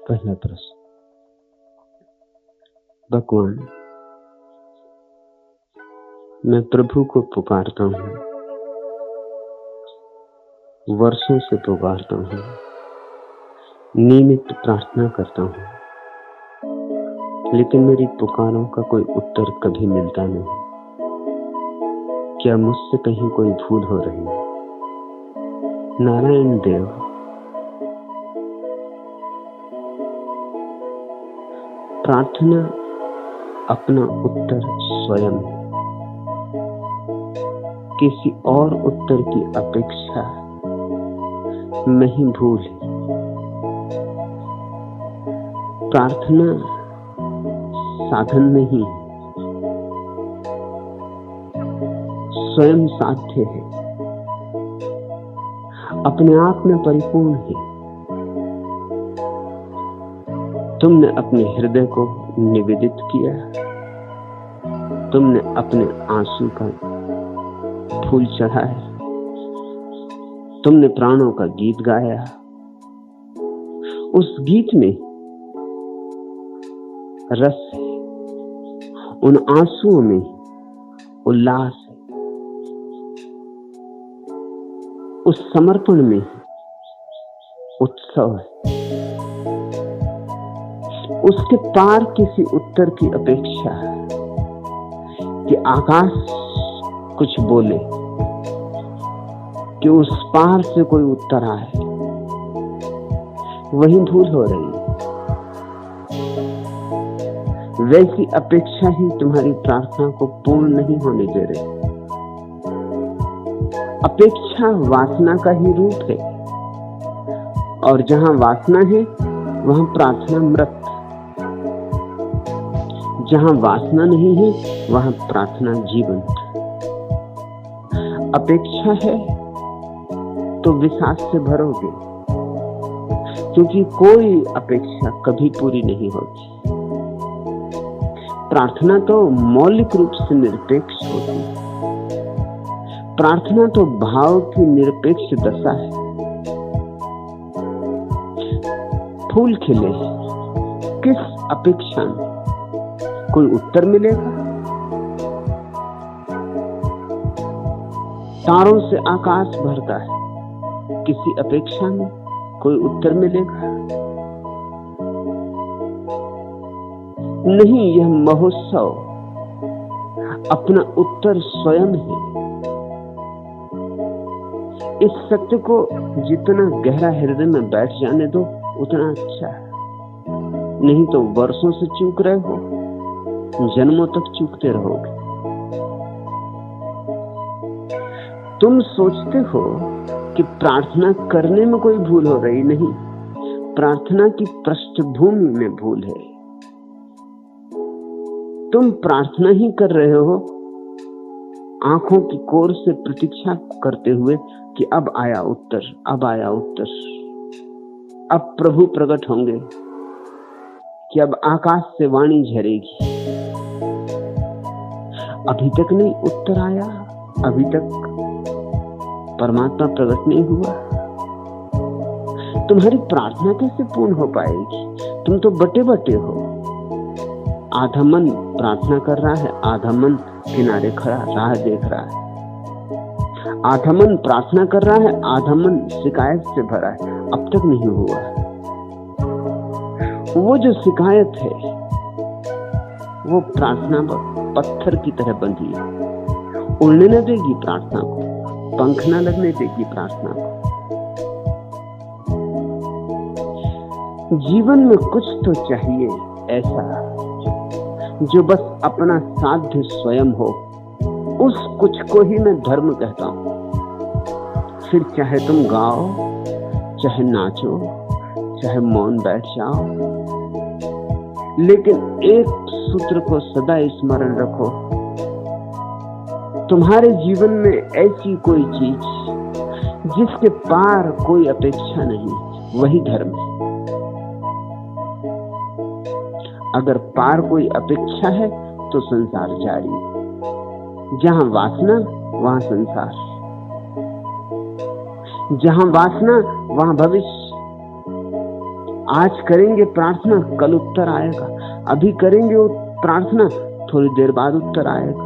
पहला प्रश्न। भगवान, मैं प्रभु को पुकारता हूँ, वर्षों से पुकारता हूँ, नियमित प्रार्थना करता हूँ, लेकिन मेरी पुकारों का कोई उत्तर कभी मिलता नहीं। क्या मुझसे कहीं कोई भूल हो रही है? नारायण देव, प्रार्थना अपना उत्तर स्वयं है। किसी और उत्तर की अपेक्षा में ही भूल है। प्रार्थना साधन नहीं, स्वयं साध्य है, अपने आप में परिपूर्ण है। तुमने अपने हृदय को निवेदित किया, तुमने अपने आंसू का फूल चढ़ाया, तुमने प्राणों का गीत गाया। उस गीत में रस है, उन आंसुओं में उल्लास है, उस समर्पण में उत्सव है। उसके पार किसी उत्तर की अपेक्षा कि आकाश कुछ बोले, कि उस पार से कोई उत्तर आए, वही भूल हो रही है। वैसी अपेक्षा ही तुम्हारी प्रार्थना को पूर्ण नहीं होने दे रही। अपेक्षा वासना का ही रूप है, और जहां वासना है वहां प्रार्थना मृत। जहां वासना नहीं है वहां प्रार्थना जीवंत। अपेक्षा है तो विश्वास से भरोगे, क्योंकि कोई अपेक्षा कभी पूरी नहीं होती। प्रार्थना तो मौलिक रूप से निरपेक्ष होती है। प्रार्थना तो भाव की निरपेक्ष दशा है। फूल खिले, किस अपेक्षा में कोई उत्तर मिलेगा? तारों से आकाश भरता है, किसी अपेक्षा में कोई उत्तर मिलेगा? नहीं, यह महोत्सव अपना उत्तर स्वयं है। इस सत्य को जितना गहरा हृदय में बैठ जाने दो उतना अच्छा है। नहीं तो वर्षों से चूक रहे हो, जन्मों तक चूकते रहोगे। तुम सोचते हो कि प्रार्थना करने में कोई भूल हो रही, नहीं, प्रार्थना की पृष्ठभूमि में भूल है। तुम प्रार्थना ही कर रहे हो आंखों की कोर से प्रतीक्षा करते हुए कि अब आया उत्तर, अब आया उत्तर, अब प्रभु प्रकट होंगे, कि अब आकाश से वाणी झरेगी। अभी तक नहीं उत्तर आया, अभी तक परमात्मा प्रकट नहीं हुआ। तुम्हारी प्रार्थना कैसे पूर्ण हो पाएगी? तुम तो बटे बटे हो। आधा मन प्रार्थना कर रहा है, आधा मन किनारे खड़ा राह देख रहा है। आधा मन प्रार्थना कर रहा है, आधा मन शिकायत से भरा है, अब तक नहीं हुआ। वो जो शिकायत है वो प्रार्थना पत्थर की तरह बंधी है, उड़ने न देगी प्रार्थना को, पंख न लगने देगी प्रार्थना को। जीवन में कुछ तो चाहिए ऐसा जो बस अपना साध्य स्वयं हो। उस कुछ को ही मैं धर्म कहता हूं। फिर चाहे तुम गाओ, चाहे नाचो, चाहे मौन बैठ जाओ, लेकिन एक सूत्र को सदा स्मरण रखो, तुम्हारे जीवन में ऐसी कोई चीज जिसके पार कोई अपेक्षा नहीं, वही धर्म है। अगर पार कोई अपेक्षा है तो संसार जारी। जहां वासना वहां संसार, जहां वासना वहां भविष्य, आज करेंगे प्रार्थना, कल उत्तर आएगा। अभी करेंगे प्रार्थना, थोड़ी देर बाद उत्तर आएगा।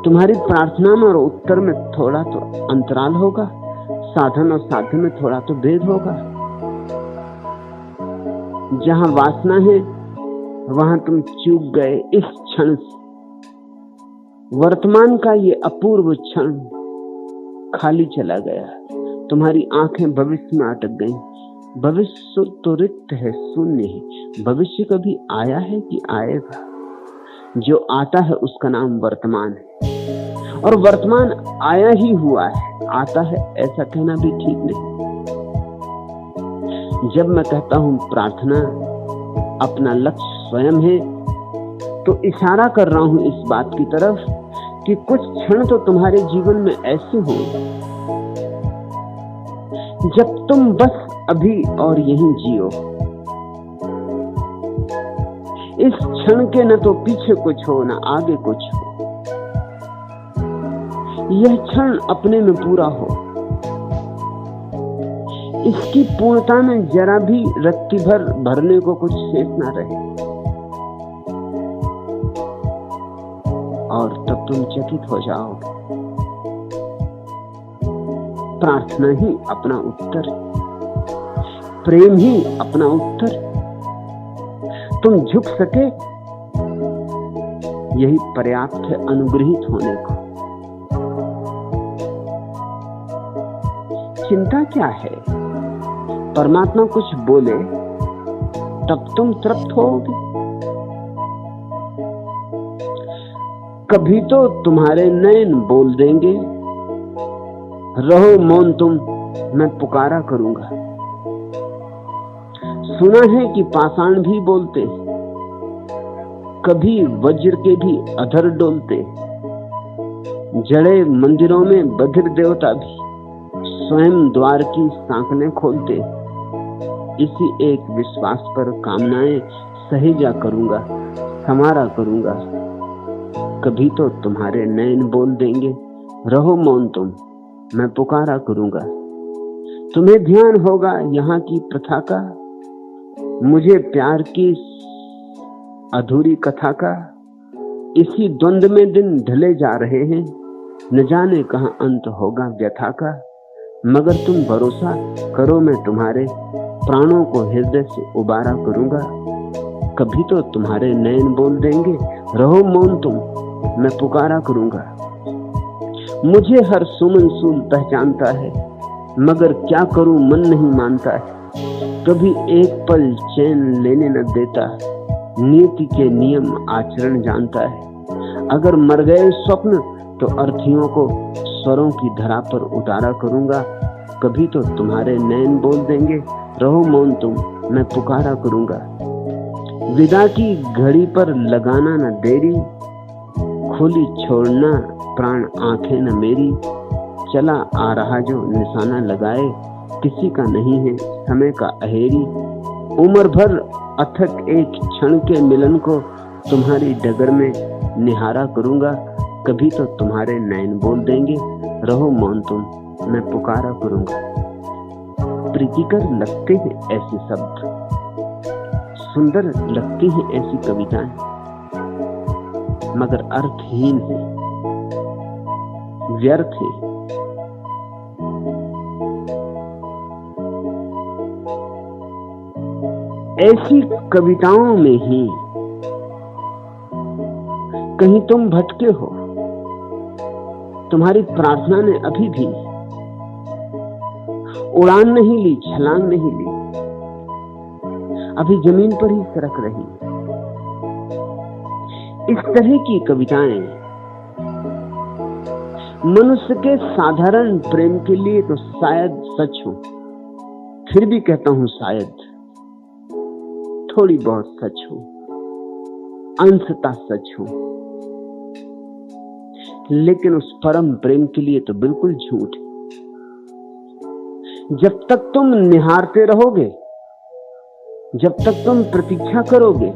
तुम्हारी प्रार्थना में और उत्तर में थोड़ा तो अंतराल होगा, साधन और साध्य में थोड़ा तो भेद होगा। जहां वासना है वहां तुम चूक गए इस क्षण से। वर्तमान का ये अपूर्व क्षण खाली चला गया, तुम्हारी आंखें भविष्य में अटक गईं। भविष्य तो रिक्त है, शून्य है। भविष्य कभी आया है कि आएगा? जो आता है उसका नाम वर्तमान है, और वर्तमान आया ही हुआ है। आता है ऐसा कहना भी ठीक नहीं। जब मैं कहता हूं प्रार्थना अपना लक्ष्य स्वयं है, तो इशारा कर रहा हूं इस बात की तरफ कि कुछ क्षण तो तुम्हारे जीवन में ऐसे हो जब तुम बस अभी और यहीं जियो। इस क्षण के न तो पीछे कुछ हो न आगे कुछ हो। यह क्षण अपने में पूरा हो, इसकी पूर्णता में जरा भी रत्ती भर भरने को कुछ शेष ना रहे, और तब तुम चकित हो जाओगे। प्रार्थना ही अपना उत्तर, प्रेम ही अपना उत्तर। तुम झुक सके यही पर्याप्त है अनुग्रहित होने को। चिंता क्या है? परमात्मा कुछ बोले तब तुम तृप्त होगे। कभी तो तुम्हारे नयन बोल देंगे, रहो मौन तुम, मैं पुकारा करूंगा। सुना है कि पाषाण भी बोलते, कभी वज्र के भी अधर डोलते। जड़े मंदिरों में बधिर देवता भी स्वयं द्वार की सांकलें खोलते। इसी एक विश्वास पर कामनाएं सहेजा करूंगा, समारा करूंगा। कभी तो तुम्हारे नयन बोल देंगे, रहो मौन तुम, मैं पुकारा करूंगा। तुम्हें ध्यान होगा यहाँ की प्रथा का, मुझे प्यार की अधूरी कथा का। इसी द्वंद में दिन ढले जा रहे हैं, न जाने कहां अंत होगा व्यथा का। मगर तुम भरोसा करो, मैं तुम्हारे प्राणों को हृदय से उबारा करूंगा। कभी तो तुम्हारे नयन बोल देंगे, रहो मौन तुम, मैं पुकारा करूंगा। मुझे हर सुमन सूल पहचानता है, मगर क्या करूं मन नहीं मानता है। कभी एक पल चैन लेने न देता, नियति के नियम आचरण जानता है। अगर मर गए स्वप्न तो अर्थियों को स्वरों की धरा पर उतारा करूंगा। कभी तो तुम्हारे नयन बोल देंगे, रहो मौन तुम, मैं पुकारा करूंगा। विदा की घड़ी पर लगाना न देरी, खोली छोड़ना प्राण आंखें न मेरी। चला आ रहा जो निशाना लगाए, किसी का नहीं है समय का अहेरी। उम्र भर अथक एक क्षण के मिलन को तुम्हारी डगर में निहारा करूंगा। कभी तो तुम्हारे नयन बोल देंगे, रहो मौन तुम, मैं पुकारा करूंगा। प्रीतिकर लगते हैं ऐसे शब्द, सुंदर लगती हैं ऐसी कविताएं, मगर अर्थहीन है, व्यर्थ है। ऐसी कविताओं में ही कहीं तुम भटके हो। तुम्हारी प्रार्थना ने अभी भी उड़ान नहीं ली, छलांग नहीं ली, अभी जमीन पर ही सरक रही। इस तरह की कविताएं मनुष्य के साधारण प्रेम के लिए तो शायद सच हो, फिर भी कहता हूं शायद थोड़ी बहुत सच हो, अंशतः सच हो, लेकिन उस परम प्रेम के लिए तो बिल्कुल झूठ है। जब तक तुम निहारते रहोगे, जब तक तुम प्रतीक्षा करोगे,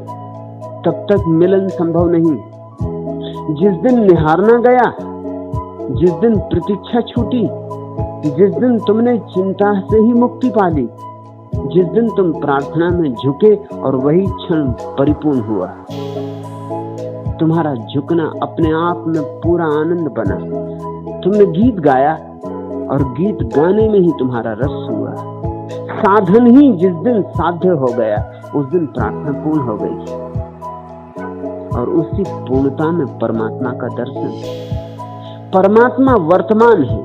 तब तक मिलन संभव नहीं। जिस दिन निहारना गया, जिस दिन प्रतीक्षा छूटी, जिस दिन तुमने चिंता से ही मुक्ति पा ली, जिस दिन तुम प्रार्थना में झुके और वही क्षण परिपूर्ण हुआ। तुम्हारा झुकना अपने आप में पूरा आनंद बना। तुमने गीत गाया और गीत गाने में ही तुम्हारा रस हुआ। साधन ही जिस दिन साध्य हो गया, उस दिन प्रार्थना पूर्ण हो गई। और उसी पूर्णता में परमात्मा का दर्शन। परमात्मा वर्तमान है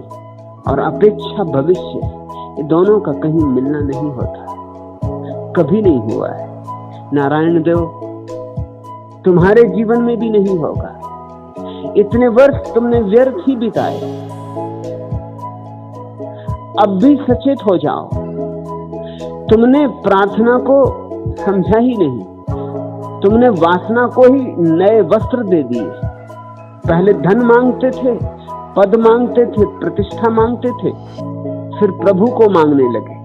और अपेक्षा भविष्य है। ये दोनों का कहीं मिलना नहीं होता, कभी नहीं हुआ है। नारायण देव तुम्हारे जीवन में भी नहीं होगा। इतने वर्ष तुमने व्यर्थ ही बिताए। अब भी सचेत हो जाओ। तुमने प्रार्थना को समझा ही नहीं, तुमने वासना को ही नए वस्त्र दे दिए। पहले धन मांगते थे, पद मांगते थे, प्रतिष्ठा मांगते थे, फिर प्रभु को मांगने लगे।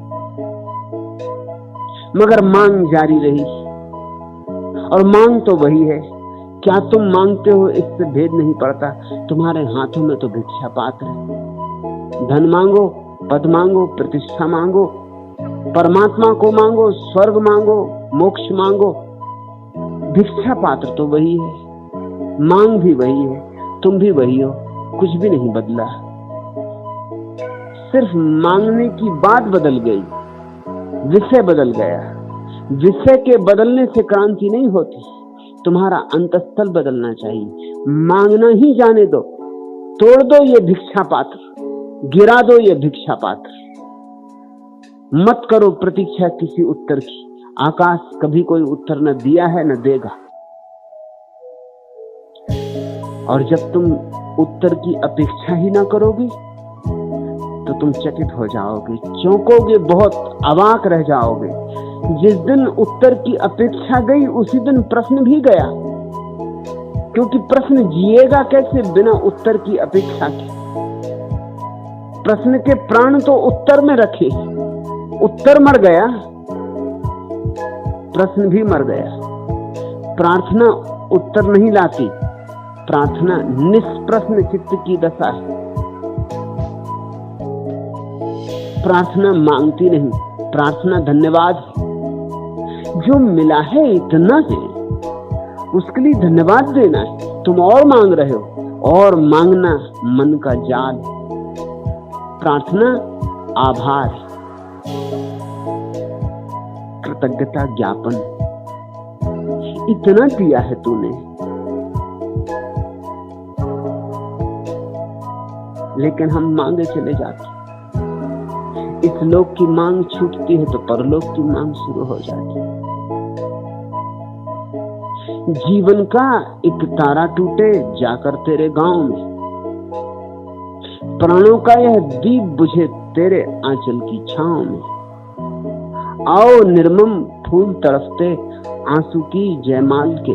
मगर मांग जारी रही, और मांग तो वही है। क्या तुम मांगते हो इससे भेद नहीं पड़ता। तुम्हारे हाथों में तो भिक्षा पात्र है। धन मांगो, पद मांगो, प्रतिष्ठा मांगो, परमात्मा को मांगो, स्वर्ग मांगो, मोक्ष मांगो, भिक्षा पात्र तो वही है। मांग भी वही है, तुम भी वही हो। कुछ भी नहीं बदला, सिर्फ मांगने की बात बदल गई, विषय बदल गया। विषय के बदलने से क्रांति नहीं होती, तुम्हारा अंतस्थल बदलना चाहिए। मांगना ही जाने दो, तोड़ दो ये भिक्षा पात्र, गिरा दो ये भिक्षा पात्र। मत करो प्रतीक्षा किसी उत्तर की। आकाश कभी कोई उत्तर न दिया है न देगा। और जब तुम उत्तर की अपेक्षा ही ना करोगे तो तुम चकित हो जाओगे, चौंकोगे, बहुत अवाक रह जाओगे। जिस दिन उत्तर की अपेक्षा गई उसी दिन प्रश्न भी गया, क्योंकि प्रश्न जिएगा कैसे बिना उत्तर की अपेक्षा के। प्रश्न के प्राण तो उत्तर में रखे, उत्तर मर गया, प्रश्न भी मर गया। प्रार्थना उत्तर नहीं लाती, प्रार्थना निष्प्रश्न चित्त की दशा है। प्रार्थना मांगती नहीं, प्रार्थना धन्यवाद है। जो मिला है इतना है, उसके लिए धन्यवाद देना है। तुम और मांग रहे हो, और मांगना मन का जाल है। प्रार्थना आभार, कृतज्ञता ज्ञापन। इतना दिया है तूने, लेकिन हम मांगे चले जाते। इस लोक की मांग छूटती है तो परलोक की मांग शुरू हो जाती है। जीवन का एक तारा टूटे जाकर तेरे गांव में, प्राणों का यह दीप बुझे तेरे आंचल की छांव में। आओ निर्मम फूल तरफते आंसू की जयमाल के,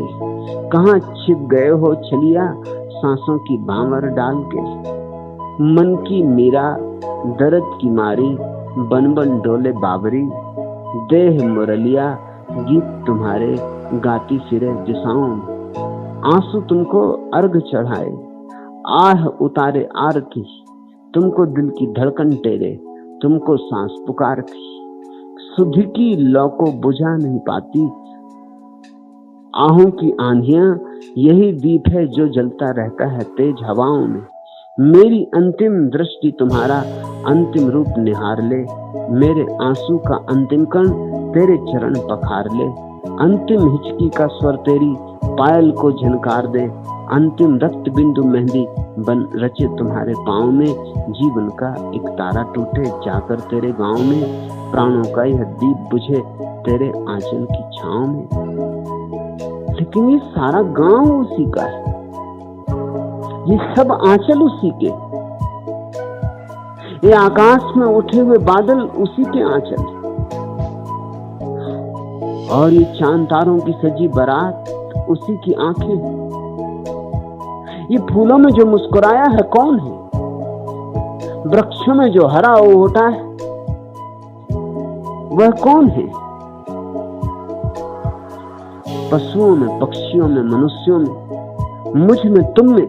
कहां छिप गए हो छलिया सांसों की भांवर डाल के। मन की मीरा दर्द की मारी बन बन डोले बाबरी, देह मुरलिया गीत तुम्हारे गाती फिरे दिशाओं में। आंसू तुमको अर्घ चढ़ाए, आह उतारे आरती, तुमको दिल की धड़कन टेरे, तुमको सांस पुकारती। सुध की लौ को बुझा नहीं पाती, आहों की आंधियां यही दीप है जो जलता रहता है तेज हवाओं में। मेरी अंतिम दृष्टि तुम्हारा अंतिम रूप निहार ले, मेरे आंसू का अंतिम कण तेरे चरण पखार ले। अंतिम हिचकी का स्वर तेरी पायल को झनकार दे, अंतिम रक्त बिंदु मेहंदी बन रचे तुम्हारे पांव में। जीवन का एक तारा टूटे जाकर तेरे गांव में, प्राणों का यह दीप बुझे तेरे आंचल की छांव में। लेकिन ये सारा गांव उसी का है, ये सब आंचल उसी के, ये आकाश में उठे हुए बादल उसी के आंचल, और ये चांद तारों की सजी बारात उसी की आंखें। ये फूलों में जो मुस्कुराया है कौन है? वृक्षों में जो हरा उठा है वह कौन है? पशुओं में, पक्षियों में, मनुष्यों में, मुझ में, तुम में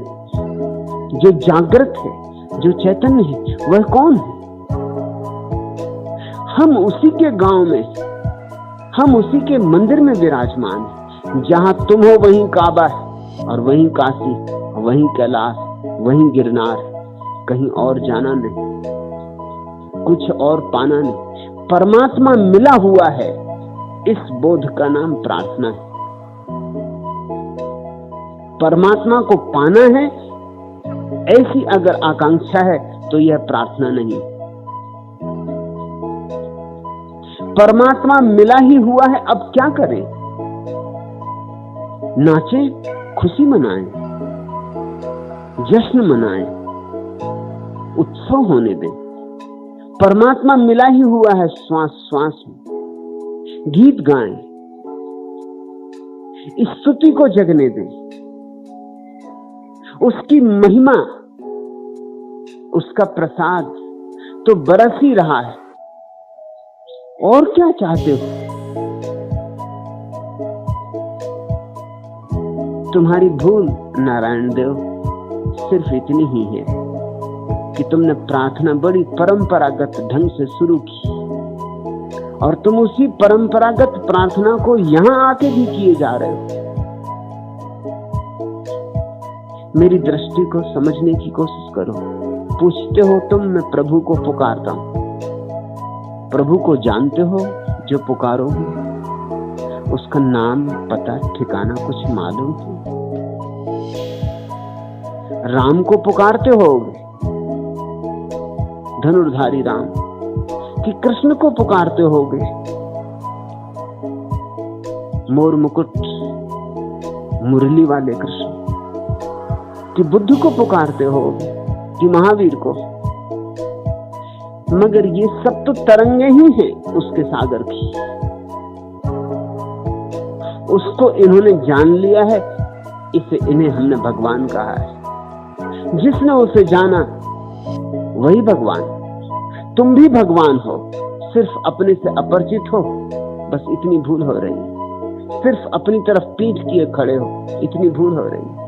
जो जागृत है, जो चैतन्य है, वह कौन है? हम उसी के गांव में, हम उसी के मंदिर में विराजमान हैं। जहां तुम हो वहीं काबा है, और वहीं काशी, वहीं कैलाश, वहीं गिरनार। कहीं और जाना नहीं, कुछ और पाना नहीं। परमात्मा मिला हुआ है, इस बोध का नाम प्रार्थना है। परमात्मा को पाना है, ऐसी अगर आकांक्षा है तो यह प्रार्थना नहीं। परमात्मा मिला ही हुआ है, अब क्या करें? नाचें, खुशी मनाएं, जश्न मनाएं, उत्सव होने दें। परमात्मा मिला ही हुआ है, श्वास श्वास में। गीत गाएं, स्तुति को जगने दें। उसकी महिमा, उसका प्रसाद तो बरस ही रहा है, और क्या चाहते हो? तुम्हारी भूल नारायण देव सिर्फ इतनी ही है कि तुमने प्रार्थना बड़ी परंपरागत ढंग से शुरू की, और तुम उसी परंपरागत प्रार्थना को यहां आके भी किए जा रहे हो। मेरी दृष्टि को समझने की कोशिश करो। पूछते हो तुम, मैं प्रभु को पुकारता हूं। प्रभु को जानते हो जो पुकारोगे? उसका नाम, पता, ठिकाना कुछ मालूम है? राम को पुकारते होगे, धनुर्धारी राम, कि कृष्ण को पुकारते होगे, मोर मुकुट मुरली वाले कृष्ण, कि बुद्ध को पुकारते होगे, कि महावीर को? मगर ये सब तो तरंगे ही हैं उसके सागर की। उसको इन्होंने जान लिया है, इसे इन्हें हमने भगवान कहा है। जिसने उसे जाना वही भगवान। तुम भी भगवान हो, सिर्फ अपने से अपरिचित हो, बस इतनी भूल हो रही है। सिर्फ अपनी तरफ पीठ किए खड़े हो, इतनी भूल हो रही है।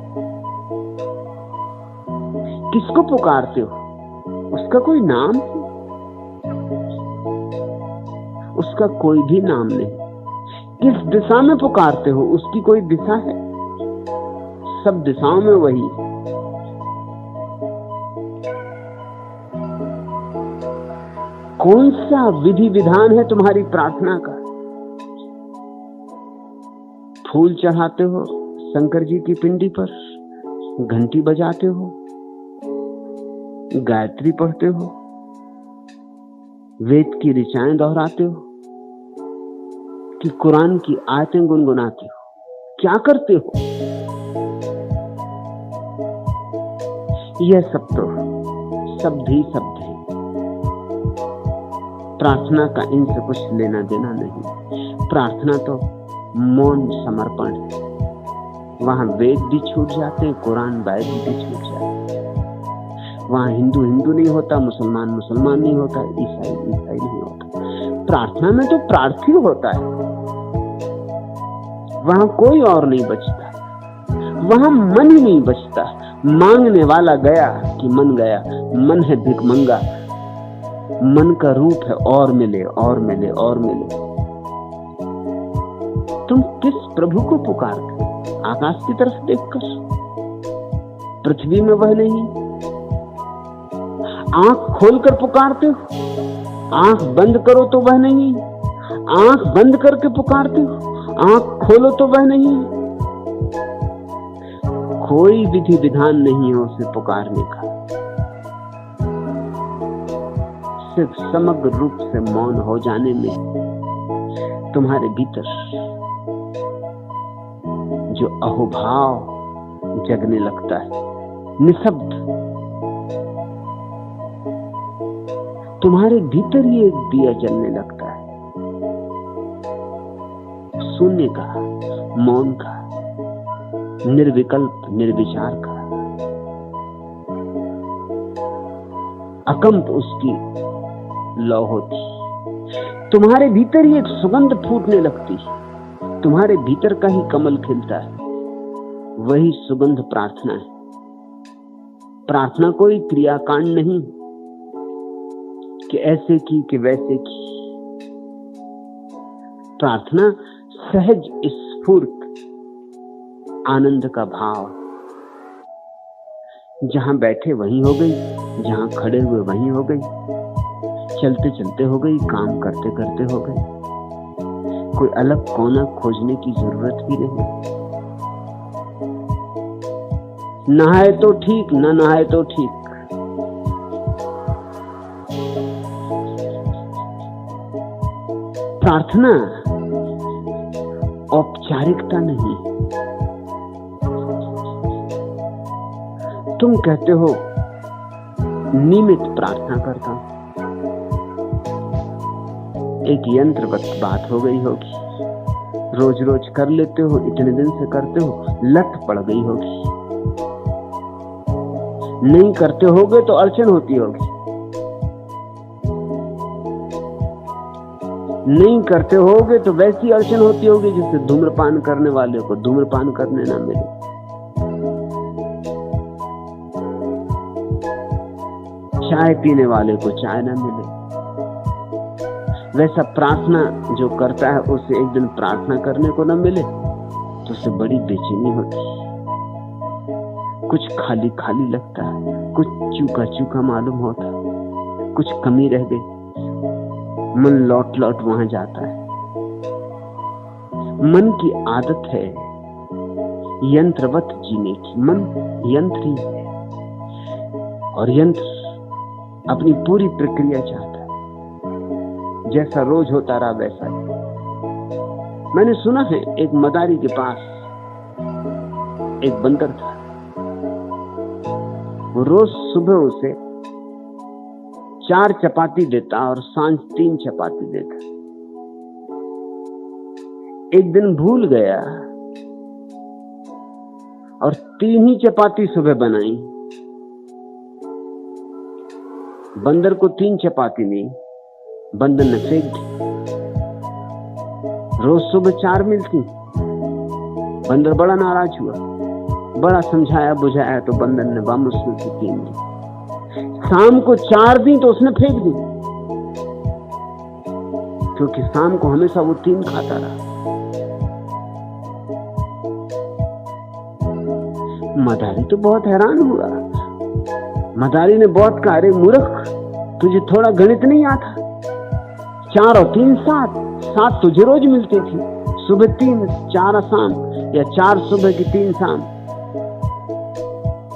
किसको पुकारते हो? उसका कोई नाम है? उसका कोई भी नाम नहीं। किस दिशा में पुकारते हो? उसकी कोई दिशा है? सब दिशाओं में वही है। कौन सा विधि विधान है तुम्हारी प्रार्थना का? फूल चढ़ाते हो शंकर जी की पिंडी पर, घंटी बजाते हो, गायत्री पढ़ते हो, वेद की ऋचाएं दोहराते हो, कि कुरान की आयतें गुनगुनाते हो? क्या करते हो? यह सब तो शब्द ही शब्द है। प्रार्थना का इनसे कुछ लेना देना नहीं। प्रार्थना तो मौन समर्पण है। वहां वेद भी छूट जाते हैं, कुरान बाइबल भी छूट जाते हैं। वहां हिंदू हिंदू नहीं होता, मुसलमान मुसलमान नहीं होता, ईसाई ईसाई नहीं होता। प्रार्थना में तो प्रार्थी होता है। वहां कोई और नहीं बचता, वहां मन ही नहीं बचता। मांगने वाला गया कि मन गया। मन है भिखमंगा, मन का रूप है और मिले और मिले और मिले। तुम किस प्रभु को पुकारते? आकाश की तरफ देखकर? पृथ्वी में वह नहीं? आंख खोलकर पुकारते हो? आंख बंद करो तो वह नहीं? आंख बंद करके पुकारते हो? आंख खोलो तो वह नहीं? कोई विधि विधान नहीं है उसे पुकारने का। सिर्फ समग्र रूप से मौन हो जाने में तुम्हारे भीतर जो अहोभाव जगने लगता है, निशब्द, तुम्हारे भीतर ही एक दिया जलने लगता है, शून्य का, मौन का, निर्विकल्प निर्विचार का। अकंप उसकी लौ होती। तुम्हारे भीतर ही एक सुगंध फूटने लगती। तुम्हारे भीतर का ही कमल खिलता है, वही सुगंध प्रार्थना है। प्रार्थना कोई क्रियाकांड नहीं कि ऐसे की कि वैसे की। प्रार्थना सहज स्फूर्त आनंद का भाव, जहां बैठे वहीं हो गई, जहां खड़े हुए वहीं हो गई, चलते चलते हो गई, काम करते करते हो गई। कोई अलग कोना खोजने की जरूरत भी नहीं। नहाए तो ठीक, न नहाए तो ठीक। प्रार्थना औपचारिकता नहीं। तुम कहते हो नियमित प्रार्थना करता हूं, एक यंत्रवत बात हो गई होगी। रोज रोज कर लेते हो, इतने दिन से करते हो, लत पड़ गई होगी। नहीं करते होगे तो अड़चन होती होगी। नहीं करते होगे तो वैसी अड़चन होती होगी जिससे धूम्रपान करने वाले को धूम्रपान करने ना मिले। चाय पीने वाले को चाय ना मिले। वैसा प्रार्थना जो करता है उसे एक दिन प्रार्थना करने को न मिले तो उसे बड़ी बेचैनी होती है। कुछ खाली खाली लगता है, कुछ चूका चूका मालूम होता है, कुछ कमी रह गई। मन लौट लौट वहां जाता है। मन की आदत है यंत्रवत जीने की। मन यंत्र ही है और यंत्र अपनी पूरी प्रक्रिया चाहता है, जैसा रोज होता रहा वैसा ही। मैंने सुना है एक मदारी के पास एक बंदर था। वो रोज सुबह उसे 4 चपाती देता और सांझ 3 चपाती देता। एक दिन भूल गया और 3 ही चपाती सुबह बनाई। बंदर को 3 चपाती नहीं, बंदर ने फेंक दी। रोज सुबह 4 मिलती। बंदर बड़ा नाराज हुआ, बड़ा समझाया बुझाया तो बंदर ने वापस में से 3 दी। शाम को 4 दी तो उसने फेंक दी, क्योंकि शाम को हमेशा वो 3 खाता रहा। मदारी तो बहुत हैरान हुआ। मदारी ने बहुत कहा, अरे मूर्ख, तुझे थोड़ा गणित नहीं आता? 4 और 3 7 तुझे रोज मिलती थी। सुबह 3, 4 शाम, या 4 सुबह की 3 शाम।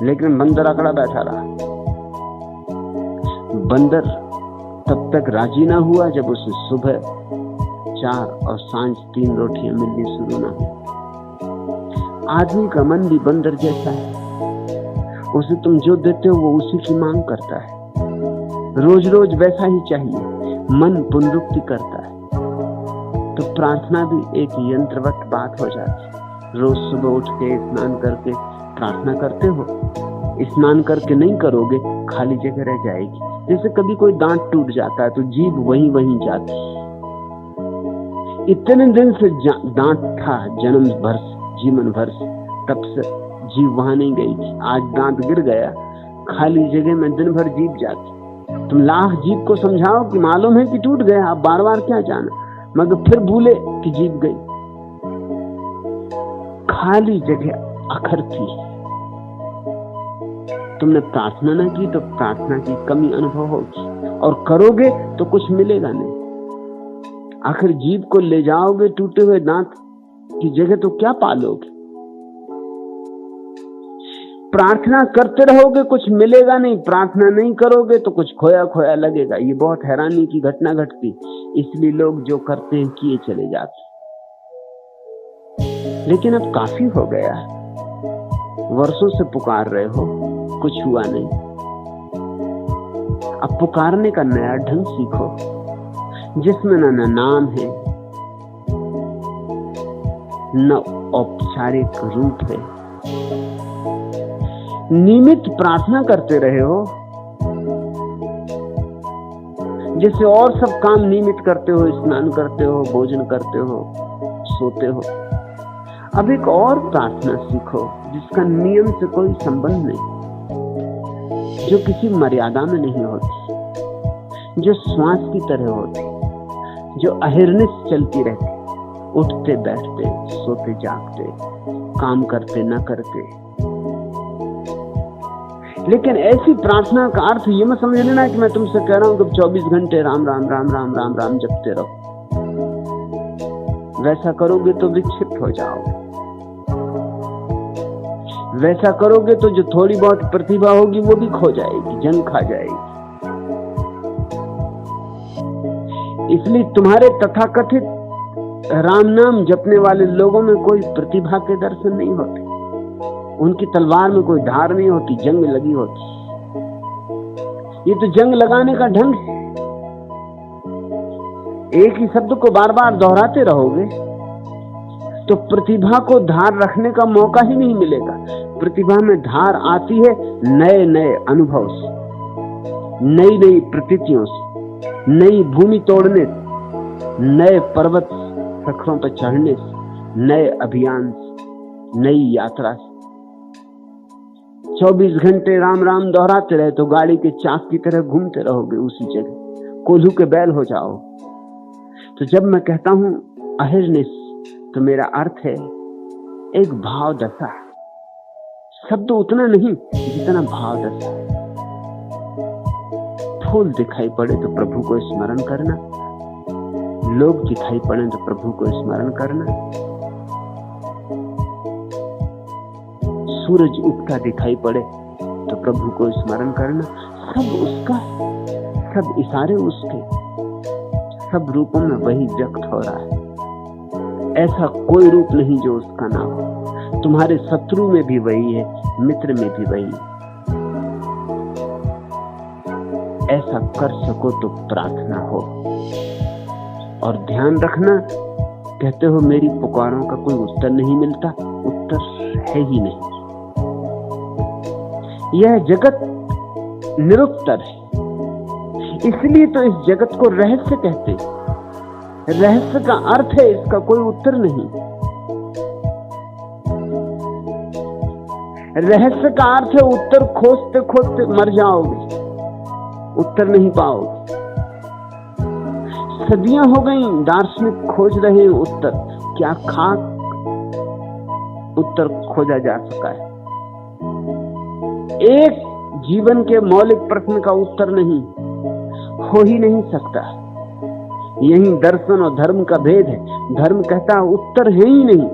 लेकिन बंदर अकड़ा बैठा रहा। बंदर तब तक राजी ना हुआ जब उसे सुबह 4 और सांझ 3 रोटियां मिलनी शुरू ना हुई। आदमी का मन भी बंदर जैसा है। उसे तुम जो देते हो वो उसी की मांग करता है। रोज रोज वैसा ही चाहिए। मन पुनरुक्ति करता है। तो प्रार्थना भी एक यंत्रवत बात हो जाती है। रोज सुबह उठ के स्नान करके प्रार्थना करते हो। स्नान करके नहीं करोगे, खाली जगह रह जाएगी। जैसे कभी कोई दांत टूट जाता है तो जीभ वहीं वहीं जाती। इतने दिन से दांत था, जन्म भर जीवन भर से, तब से जीभ वहां नहीं गई थी। आज दांत गिर गया, खाली जगह में दिन भर जीभ जाती। तुम लाख जीभ को समझाओ कि मालूम है कि टूट गया, आप बार बार क्या जाना, मगर फिर भूले कि जीभ गई। खाली जगह अखर थी। तुमने प्रार्थना न की तो प्रार्थना की कमी अनुभव होगी, और करोगे तो कुछ मिलेगा नहीं। आखिर जीभ को ले जाओगे टूटे हुए दांत की जगह तो क्या पालोगे? प्रार्थना करते रहोगे, कुछ मिलेगा नहीं। प्रार्थना नहीं करोगे तो कुछ खोया खोया लगेगा। ये बहुत हैरानी की घटना घटती, इसलिए लोग जो करते हैं किए चले जाते। लेकिन अब काफी हो गया, वर्षों से पुकार रहे हो, कुछ हुआ नहीं। अब पुकारने का नया ढंग सीखो, जिसमें न नाम है, न औपचारिक रूप है। नियमित प्रार्थना करते रहे हो, जैसे और सब काम नियमित करते हो। स्नान करते हो, भोजन करते हो, सोते हो। अब एक और प्रार्थना सीखो जिसका नियम से कोई संबंध नहीं, जो किसी मर्यादा में नहीं होती, जो श्वास की तरह होती, जो अहिर्निश चलती रहती। उठते बैठते, सोते जागते, काम करते न करते। लेकिन ऐसी प्रार्थना का अर्थ ये मत समझ लेना कि मैं तुमसे कह रहा हूं कि 24 घंटे राम राम राम राम राम राम जपते रहो। वैसा करोगे तो विक्षिप्त हो जाओगे। वैसा करोगे तो जो थोड़ी बहुत प्रतिभा होगी वो भी खो जाएगी, जंग खा जाएगी। इसलिए तुम्हारे तथाकथित राम नाम जपने वाले लोगों में कोई प्रतिभा के दर्शन नहीं होते। उनकी तलवार में कोई धार नहीं होती, जंग लगी होती। ये तो जंग लगाने का ढंग है। एक ही शब्द को बार बार दोहराते रहोगे तो प्रतिभा को धार रखने का मौका ही नहीं मिलेगा। प्रतिभा में धार आती है नए नए अनुभव से, नई नई प्रतीतियों से, नई भूमि तोड़ने से, नए पर्वत शिखरों पर चढ़ने से, नए अभियान से, नई यात्रा से। 24 घंटे राम राम दोहराते रहे तो गाड़ी के चाक की तरह घूमते रहोगे उसी जगह, कोल्हू के बैल हो जाओ। तो जब मैं कहता हूं अहिर्निश, तो मेरा अर्थ है एक भाव दशा। शब्द उतना नहीं जितना भाव दशा। फूल दिखाई पड़े तो प्रभु को स्मरण करना, लोग दिखाई पड़े तो प्रभु को स्मरण करना, सूरज उगता दिखाई पड़े तो प्रभु को स्मरण करना। सब उसका, सब इशारे उसके, सब रूपों में वही व्यक्त हो रहा है। ऐसा कोई रूप नहीं जो उसका ना हो। तुम्हारे शत्रु में भी वही है, मित्र में भी वही है। ऐसा कर सको तो प्रार्थना हो। और ध्यान रखना, कहते हो मेरी पुकारों का कोई उत्तर नहीं मिलता, उत्तर है ही नहीं। यह जगत निरुत्तर है, इसलिए तो इस जगत को रहस्य कहते हैं। रहस्य का अर्थ है इसका कोई उत्तर नहीं। रहस्य का अर्थ है उत्तर खोजते खोजते मर जाओगे, उत्तर नहीं पाओगे। सदियां हो गई दार्शनिक खोज रहे हैं उत्तर, क्या खाक उत्तर खोजा जा सका है। एक जीवन के मौलिक प्रश्न का उत्तर नहीं, हो ही नहीं सकता। यही दर्शन और धर्म का भेद है। धर्म कहता है उत्तर है ही नहीं,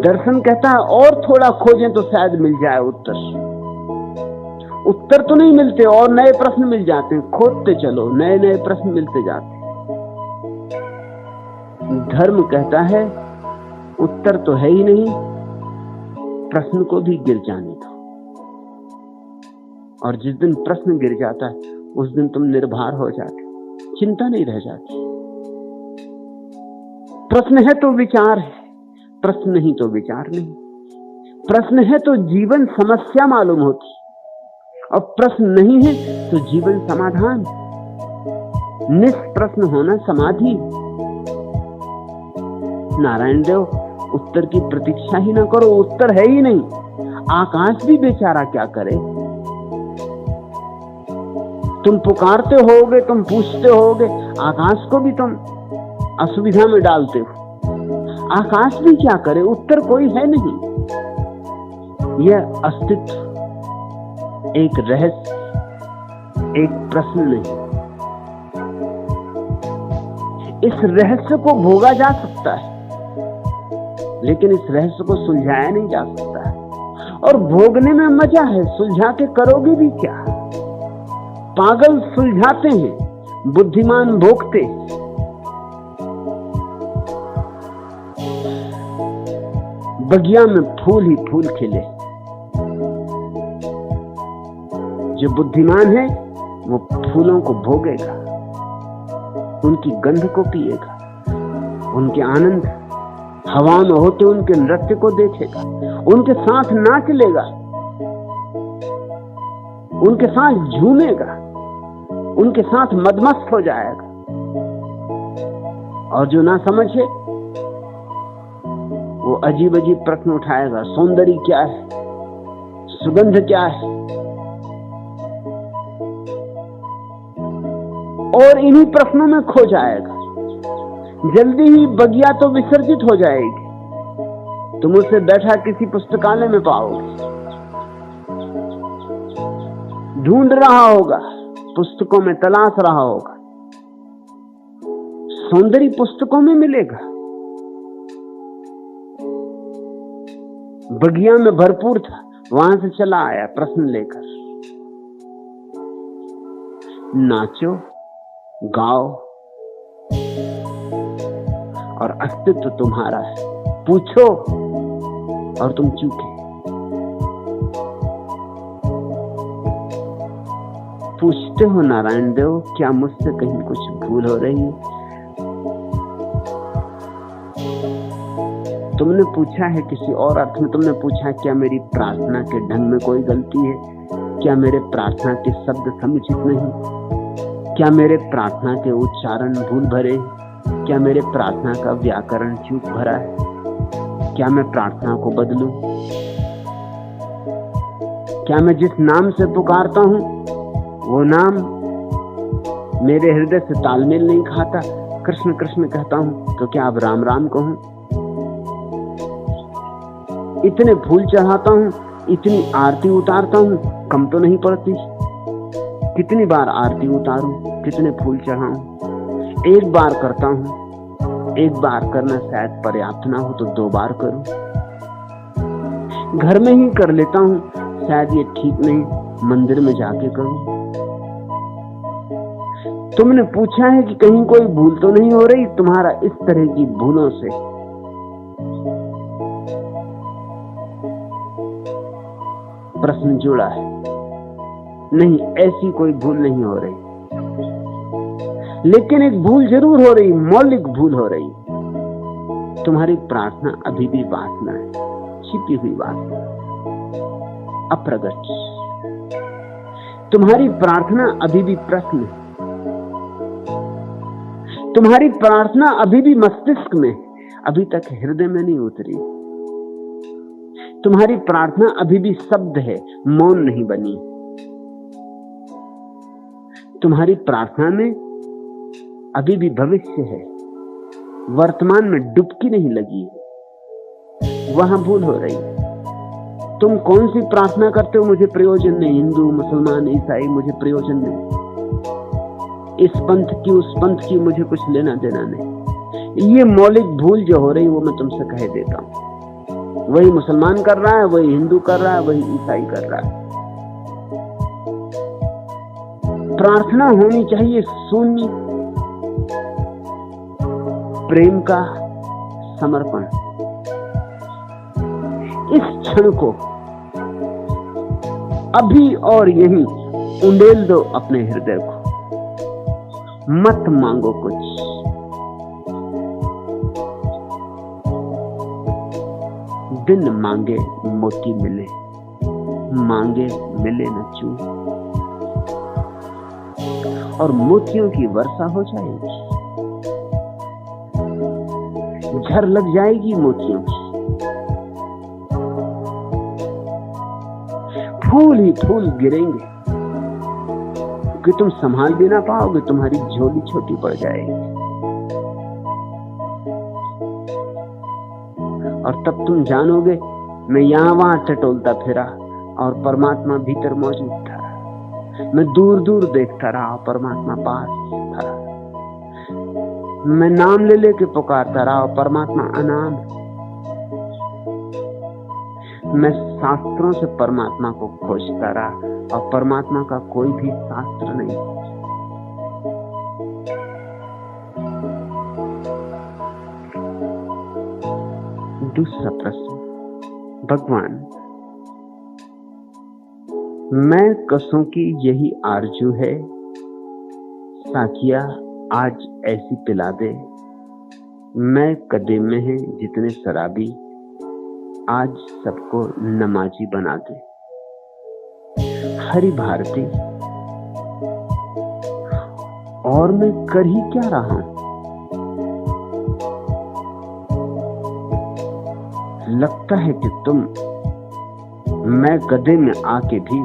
दर्शन कहता है और थोड़ा खोजें तो शायद मिल जाए उत्तर। उत्तर तो नहीं मिलते और नए प्रश्न मिल जाते हैं, खोजते चलो नए नए प्रश्न मिलते जाते हैं। धर्म कहता है उत्तर तो है ही नहीं, प्रश्न को भी गिर जाने दो। और जिस दिन प्रश्न गिर जाता है उस दिन तुम निर्भर हो जाते, चिंता नहीं रह जाती। प्रश्न है तो विचार है, प्रश्न नहीं तो विचार नहीं। प्रश्न है तो जीवन समस्या मालूम होती, और प्रश्न नहीं है तो जीवन समाधान। निष्प्रश्न होना समाधि। नारायण देव, उत्तर की प्रतीक्षा ही ना करो, उत्तर है ही नहीं। आकाश भी बेचारा क्या करे। तुम पुकारते होगे, तुम पूछते होगे, आकाश को भी तुम असुविधा में डालते हो। आकाश भी क्या करे, उत्तर कोई है नहीं। यह अस्तित्व एक रहस्य, एक प्रश्न नहीं। इस रहस्य को भोगा जा सकता है, लेकिन इस रहस्य को सुलझाया नहीं जा सकता है। और भोगने में मजा है, सुलझा के करोगे भी क्या। पागल सुलझाते हैं, बुद्धिमान भोगते। बगिया में फूल ही फूल खिले। जो बुद्धिमान है वो फूलों को भोगेगा, उनकी गंध को पिएगा, उनके आनंद हवा में होते उनके नृत्य को देखेगा, उनके साथ नाच लेगा, उनके साथ झूमेगा, उनके साथ मदमस्त हो जाएगा। और जो ना समझे वो अजीब अजीब प्रश्न उठाएगा, सौंदर्य क्या है, सुगंध क्या है। और इन्हीं प्रश्नों में खो जाएगा। जल्दी ही बगिया तो विसर्जित हो जाएगी, तुम उसे बैठा किसी पुस्तकालय में पाओगे, ढूंढ रहा होगा, पुस्तकों में तलाश रहा होगा, सौंदर्य पुस्तकों में मिलेगा, बगिया में भरपूर था, वहां से चला आया प्रश्न लेकर। नाचो, गाओ, और अस्तित्व तुम्हारा है, पूछो और तुम चूके। पूछते हो नारायण देव, क्या मुझसे कहीं कुछ भूल हो रही है? तुमने पूछा है किसी और अर्थ में, तुमने पूछा क्या मेरी प्रार्थना के ढंग में कोई गलती है? क्या मेरे प्रार्थना के शब्द समुचित नहीं? क्या मेरे प्रार्थना के उच्चारण भूल भरे? क्या मेरे प्रार्थना का व्याकरण चूक भरा है? क्या मैं प्रार्थना को बदलूं? क्या मैं जिस नाम से पुकारता हूं वो नाम मेरे हृदय से तालमेल नहीं खाता? कृष्ण कृष्ण कहता हूं तो क्या अब राम राम कहूं? इतने फूल चढ़ाता हूं, इतनी आरती उतारता हूं, कम तो नहीं पड़ती? कितनी बार आरती उतारूं, कितने फूल चढ़ाऊं? एक बार करता हूं, एक बार करना शायद पर्याप्त ना हो तो 2 बार करूं। घर में ही कर लेता हूं, शायद ये ठीक नहीं, मंदिर में जाके करूं। तुमने पूछा है कि कहीं कोई भूल तो नहीं हो रही? तुम्हारा इस तरह की भूलों से प्रश्न जुड़ा है। नहीं, ऐसी कोई भूल नहीं हो रही, लेकिन एक भूल जरूर हो रही, मौलिक भूल हो रही। तुम्हारी प्रार्थना अभी भी वासना है, छिपी हुई वासना, अप्रगट। तुम्हारी प्रार्थना अभी भी प्रश्न है, तुम्हारी प्रार्थना अभी भी मस्तिष्क में, अभी तक हृदय में नहीं उतरी। तुम्हारी प्रार्थना अभी भी शब्द है, मौन नहीं बनी। तुम्हारी प्रार्थना में अभी भी भविष्य है, वर्तमान में डुबकी नहीं लगी, वहां भूल हो रही। तुम कौन सी प्रार्थना करते हो मुझे प्रयोजन नहीं, हिंदू मुसलमान ईसाई मुझे प्रयोजन नहीं, इस पंथ की उस पंथ की मुझे कुछ लेना देना नहीं। ये मौलिक भूल जो हो रही वो मैं तुमसे कह देता हूं। वही मुसलमान कर रहा है, वही हिंदू कर रहा है, वही ईसाई कर रहा है। प्रार्थना होनी चाहिए शून्य, प्रेम का समर्पण। इस क्षण को अभी और यहीं उंडेल दो अपने हृदय को, मत मांगो कुछ। बिन मांगे मोती मिले, मांगे मिले न चूक, और मोतियों की वर्षा हो जाएगी, झर लग जाएगी मोतियों की, फूल ही फूल गिरेंगे कि तुम संभाल भी ना पाओगे, तुम्हारी झोली छोटी पड़ जाएगी। और तब तुम जानोगे मैं यहां वहां टटोलता फिरा और परमात्मा भीतर मौजूद था। मैं दूर दूर देखता रहा, परमात्मा पास था। मैं नाम ले लेके पुकारता रहा, परमात्मा अनाम। मैं शास्त्रों से परमात्मा को खोजता रहा और परमात्मा का कोई भी शास्त्र नहीं। दूसरा प्रश्न, भगवान मैं कसों की यही आरजू है, साकिया आज ऐसी पिला दे। मैं कदे में है जितने शराबी, आज सबको नमाजी बना दे। हरि भारती और मैं कर ही क्या रहा हूं? लगता है कि तुम मैं गधे में आके भी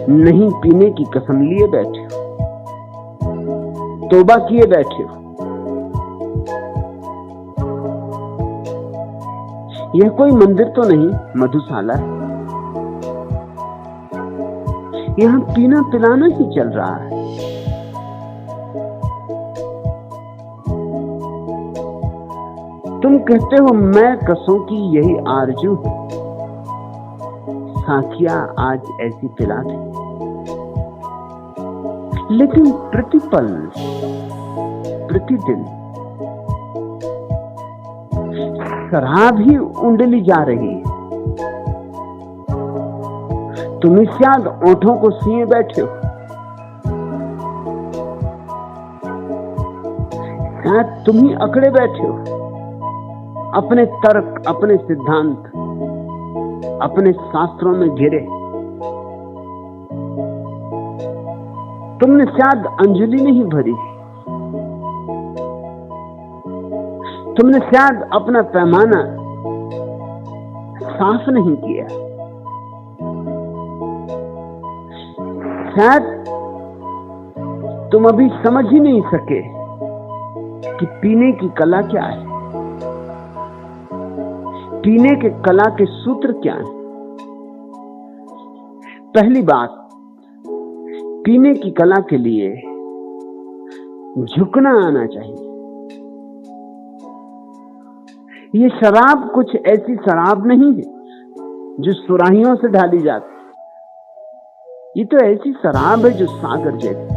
नहीं पीने की कसम लिए बैठे हो। तौबा किए बैठे हो। यह कोई मंदिर तो नहीं, मधुशाला है। यहां पीना पिलाना ही चल रहा है। तुम कहते हो मैं कसों की यही आरजू है, साथिया आज ऐसी पिला दे। लेकिन प्रतिपल प्रतिदिन शराब ही उंडली जा रही है। तुम इस शायद ओंठों को सीए बैठे हो, शायद तुम ही अकड़े बैठे हो अपने तर्क, अपने सिद्धांत, अपने शास्त्रों में घिरे। तुमने शायद अंजलि नहीं भरी, तुमने शायद अपना पैमाना साफ नहीं किया, शायद तुम अभी समझ ही नहीं सके कि पीने की कला क्या है, पीने के कला के सूत्र क्या है। पहली बात, पीने की कला के लिए झुकना आना चाहिए। ये शराब कुछ ऐसी शराब नहीं है जो सुराहियों से ढाली जाती। ये तो ऐसी शराब है जो सागर जैसी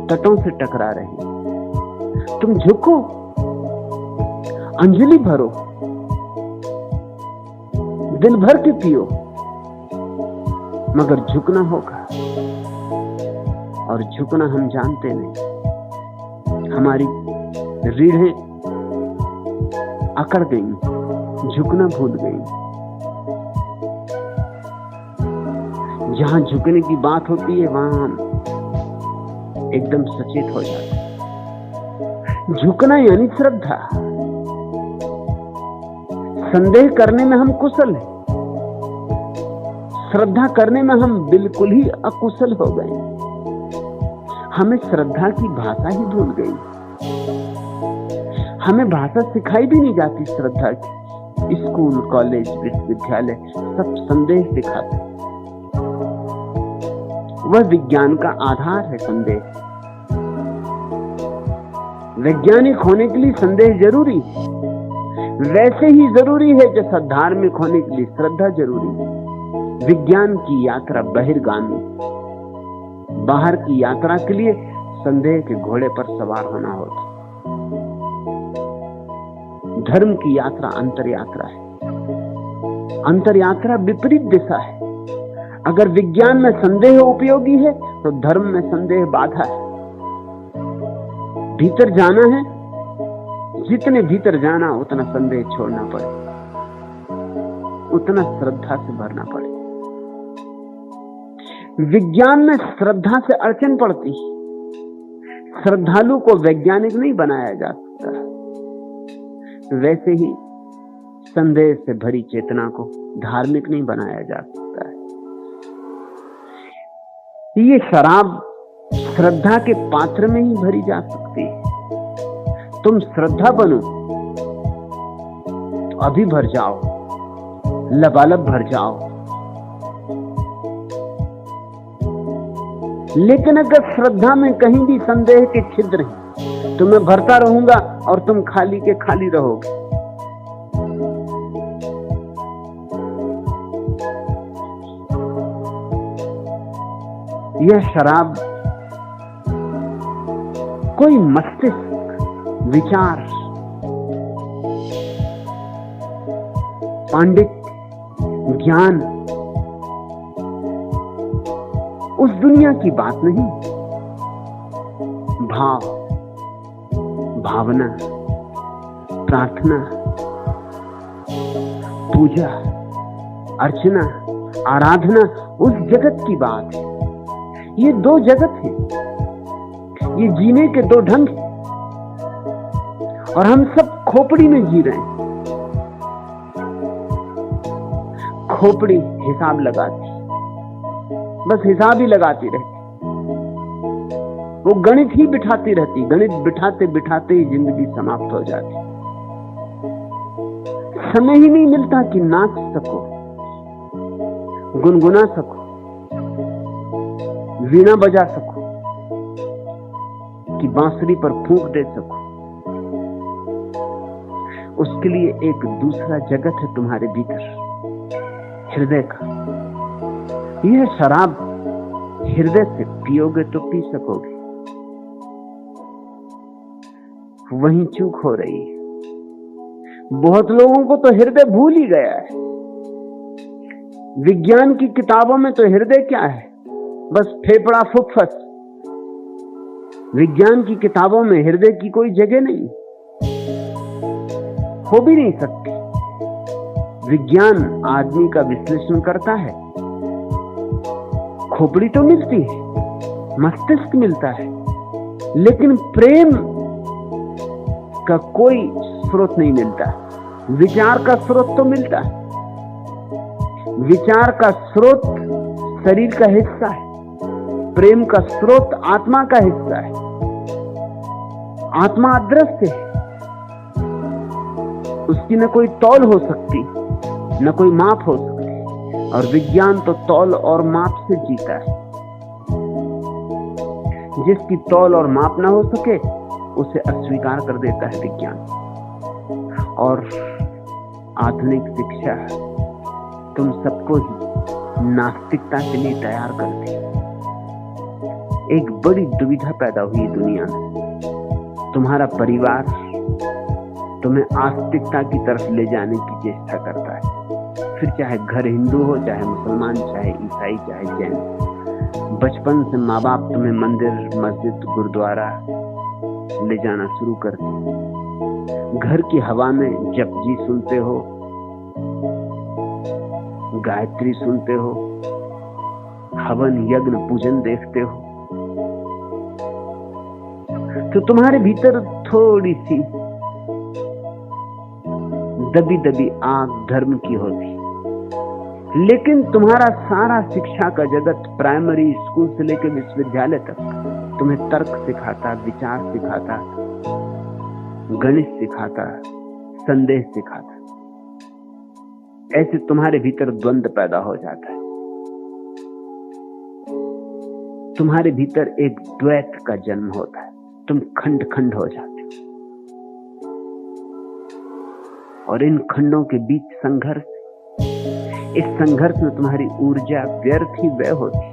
तटों से टकरा रही। तुम झुको, अंजलि भरो, दिल भर के पियो, मगर झुकना होगा। और झुकना हम जानते नहीं, हमारी रीढ़ें अकड़ गई, झुकना भूल गई। जहां झुकने की बात होती है वहां हम एकदम सचेत हो जाते हैं। झुकना यानी श्रद्धा। संदेह करने में हम कुशल हैं, श्रद्धा करने में हम बिल्कुल ही अकुशल हो गए। हमें श्रद्धा की भाषा ही भूल गई। हमें भाषा सिखाई भी नहीं जाती श्रद्धा की। स्कूल, कॉलेज, विश्वविद्यालय सब संदेह सिखाते। वह विज्ञान का आधार है संदेह। वैज्ञानिक होने के लिए संदेह जरूरी है, वैसे ही जरूरी है जैसा धार्मिक होने के लिए श्रद्धा जरूरी है। विज्ञान की यात्रा बहिर्गामी, बाहर की यात्रा के लिए संदेह के घोड़े पर सवार होना होता। धर्म की यात्रा अंतर यात्रा है। अंतर यात्रा विपरीत दिशा है। अगर विज्ञान में संदेह उपयोगी है तो धर्म में संदेह बाधा है। भीतर जाना है, जितने भीतर जाना उतना संदेह छोड़ना पड़े, उतना श्रद्धा से भरना पड़े। विज्ञान में श्रद्धा से अड़चन पड़ती। श्रद्धालु को वैज्ञानिक नहीं बनाया जा सकता, वैसे ही संदेह से भरी चेतना को धार्मिक नहीं बनाया जा सकता है। ये शराब श्रद्धा के पात्र में ही भरी जा सकती है। तुम श्रद्धा बनो तो अभी भर जाओ, लबालब भर जाओ। लेकिन अगर श्रद्धा में कहीं भी संदेह के छिद्र हैं तो मैं भरता रहूंगा और तुम खाली के खाली रहोगे। यह शराब कोई मस्तिष्क, विचार, पांडित्य, ज्ञान, उस दुनिया की बात नहीं। भाव, भावना, प्रार्थना, पूजा, अर्चना, आराधना उस जगत की बात है। ये दो जगत हैं, ये जीने के दो ढंग हैं और हम सब खोपड़ी में जी रहे हैं। खोपड़ी हिसाब लगाती, बस हिसाब ही लगाती रहती। वो गणित ही बिठाती रहती, गणित बिठाते बिठाते ही जिंदगी समाप्त हो जाती। समय ही नहीं मिलता कि नाच सको, गुनगुना सको, वीणा बजा सको, कि बांसुरी पर फूंक दे सको। उसके लिए एक दूसरा जगत है तुम्हारे भीतर, हृदय का। यह शराब हृदय से पियोगे तो पी सकोगे, वहीं चूक हो रही है। बहुत लोगों को तो हृदय भूल ही गया है। विज्ञान की किताबों में तो हृदय क्या है, बस फेफड़ा फुफ्फुस। विज्ञान की किताबों में हृदय की कोई जगह नहीं, हो भी नहीं सकती। विज्ञान आदमी का विश्लेषण करता है, खोपड़ी तो मिलती है, मस्तिष्क मिलता है, लेकिन प्रेम का कोई स्रोत नहीं मिलता। विचार का स्रोत तो मिलता है, विचार का स्रोत शरीर का हिस्सा है, प्रेम का स्रोत आत्मा का हिस्सा है। आत्मा अदृश्य है, उसकी न कोई तौल हो सकती, न कोई माप हो सकती, और विज्ञान तो तौल और माप से जीता है। जिसकी तौल और माप ना हो सके उसे अस्वीकार कर देता है विज्ञान। और आधुनिक शिक्षा तुम सबको ही नास्तिकता के लिए तैयार करती है। एक बड़ी दुविधा पैदा हुई दुनिया में। तुम्हारा परिवार तुम्हें आस्तिकता की तरफ ले जाने की चेष्टा करता है, फिर चाहे घर हिंदू हो, चाहे मुसलमान, चाहे ईसाई, चाहे जैन। बचपन से माँ बाप तुम्हें मंदिर, मस्जिद, गुरुद्वारा ले जाना शुरू कर दिया। घर की हवा में जपजी सुनते हो, गायत्री सुनते हो, हवन यज्ञ पूजन देखते हो, तो तुम्हारे भीतर थोड़ी सी दबी दबी आग धर्म की होती। लेकिन तुम्हारा सारा शिक्षा का जगत प्राइमरी स्कूल से लेकर विश्वविद्यालय तक तुम्हें तर्क सिखाता, विचार सिखाता, गणित सिखाता, संदेह सिखाता। ऐसे तुम्हारे भीतर द्वंद्व पैदा हो जाता है। तुम्हारे भीतर एक द्वैत का जन्म होता है, तुम खंड खंड हो जाते हो, और इन खंडों के बीच संघर्ष। इस संघर्ष में तुम्हारी ऊर्जा व्यर्थ ही व्यय होती,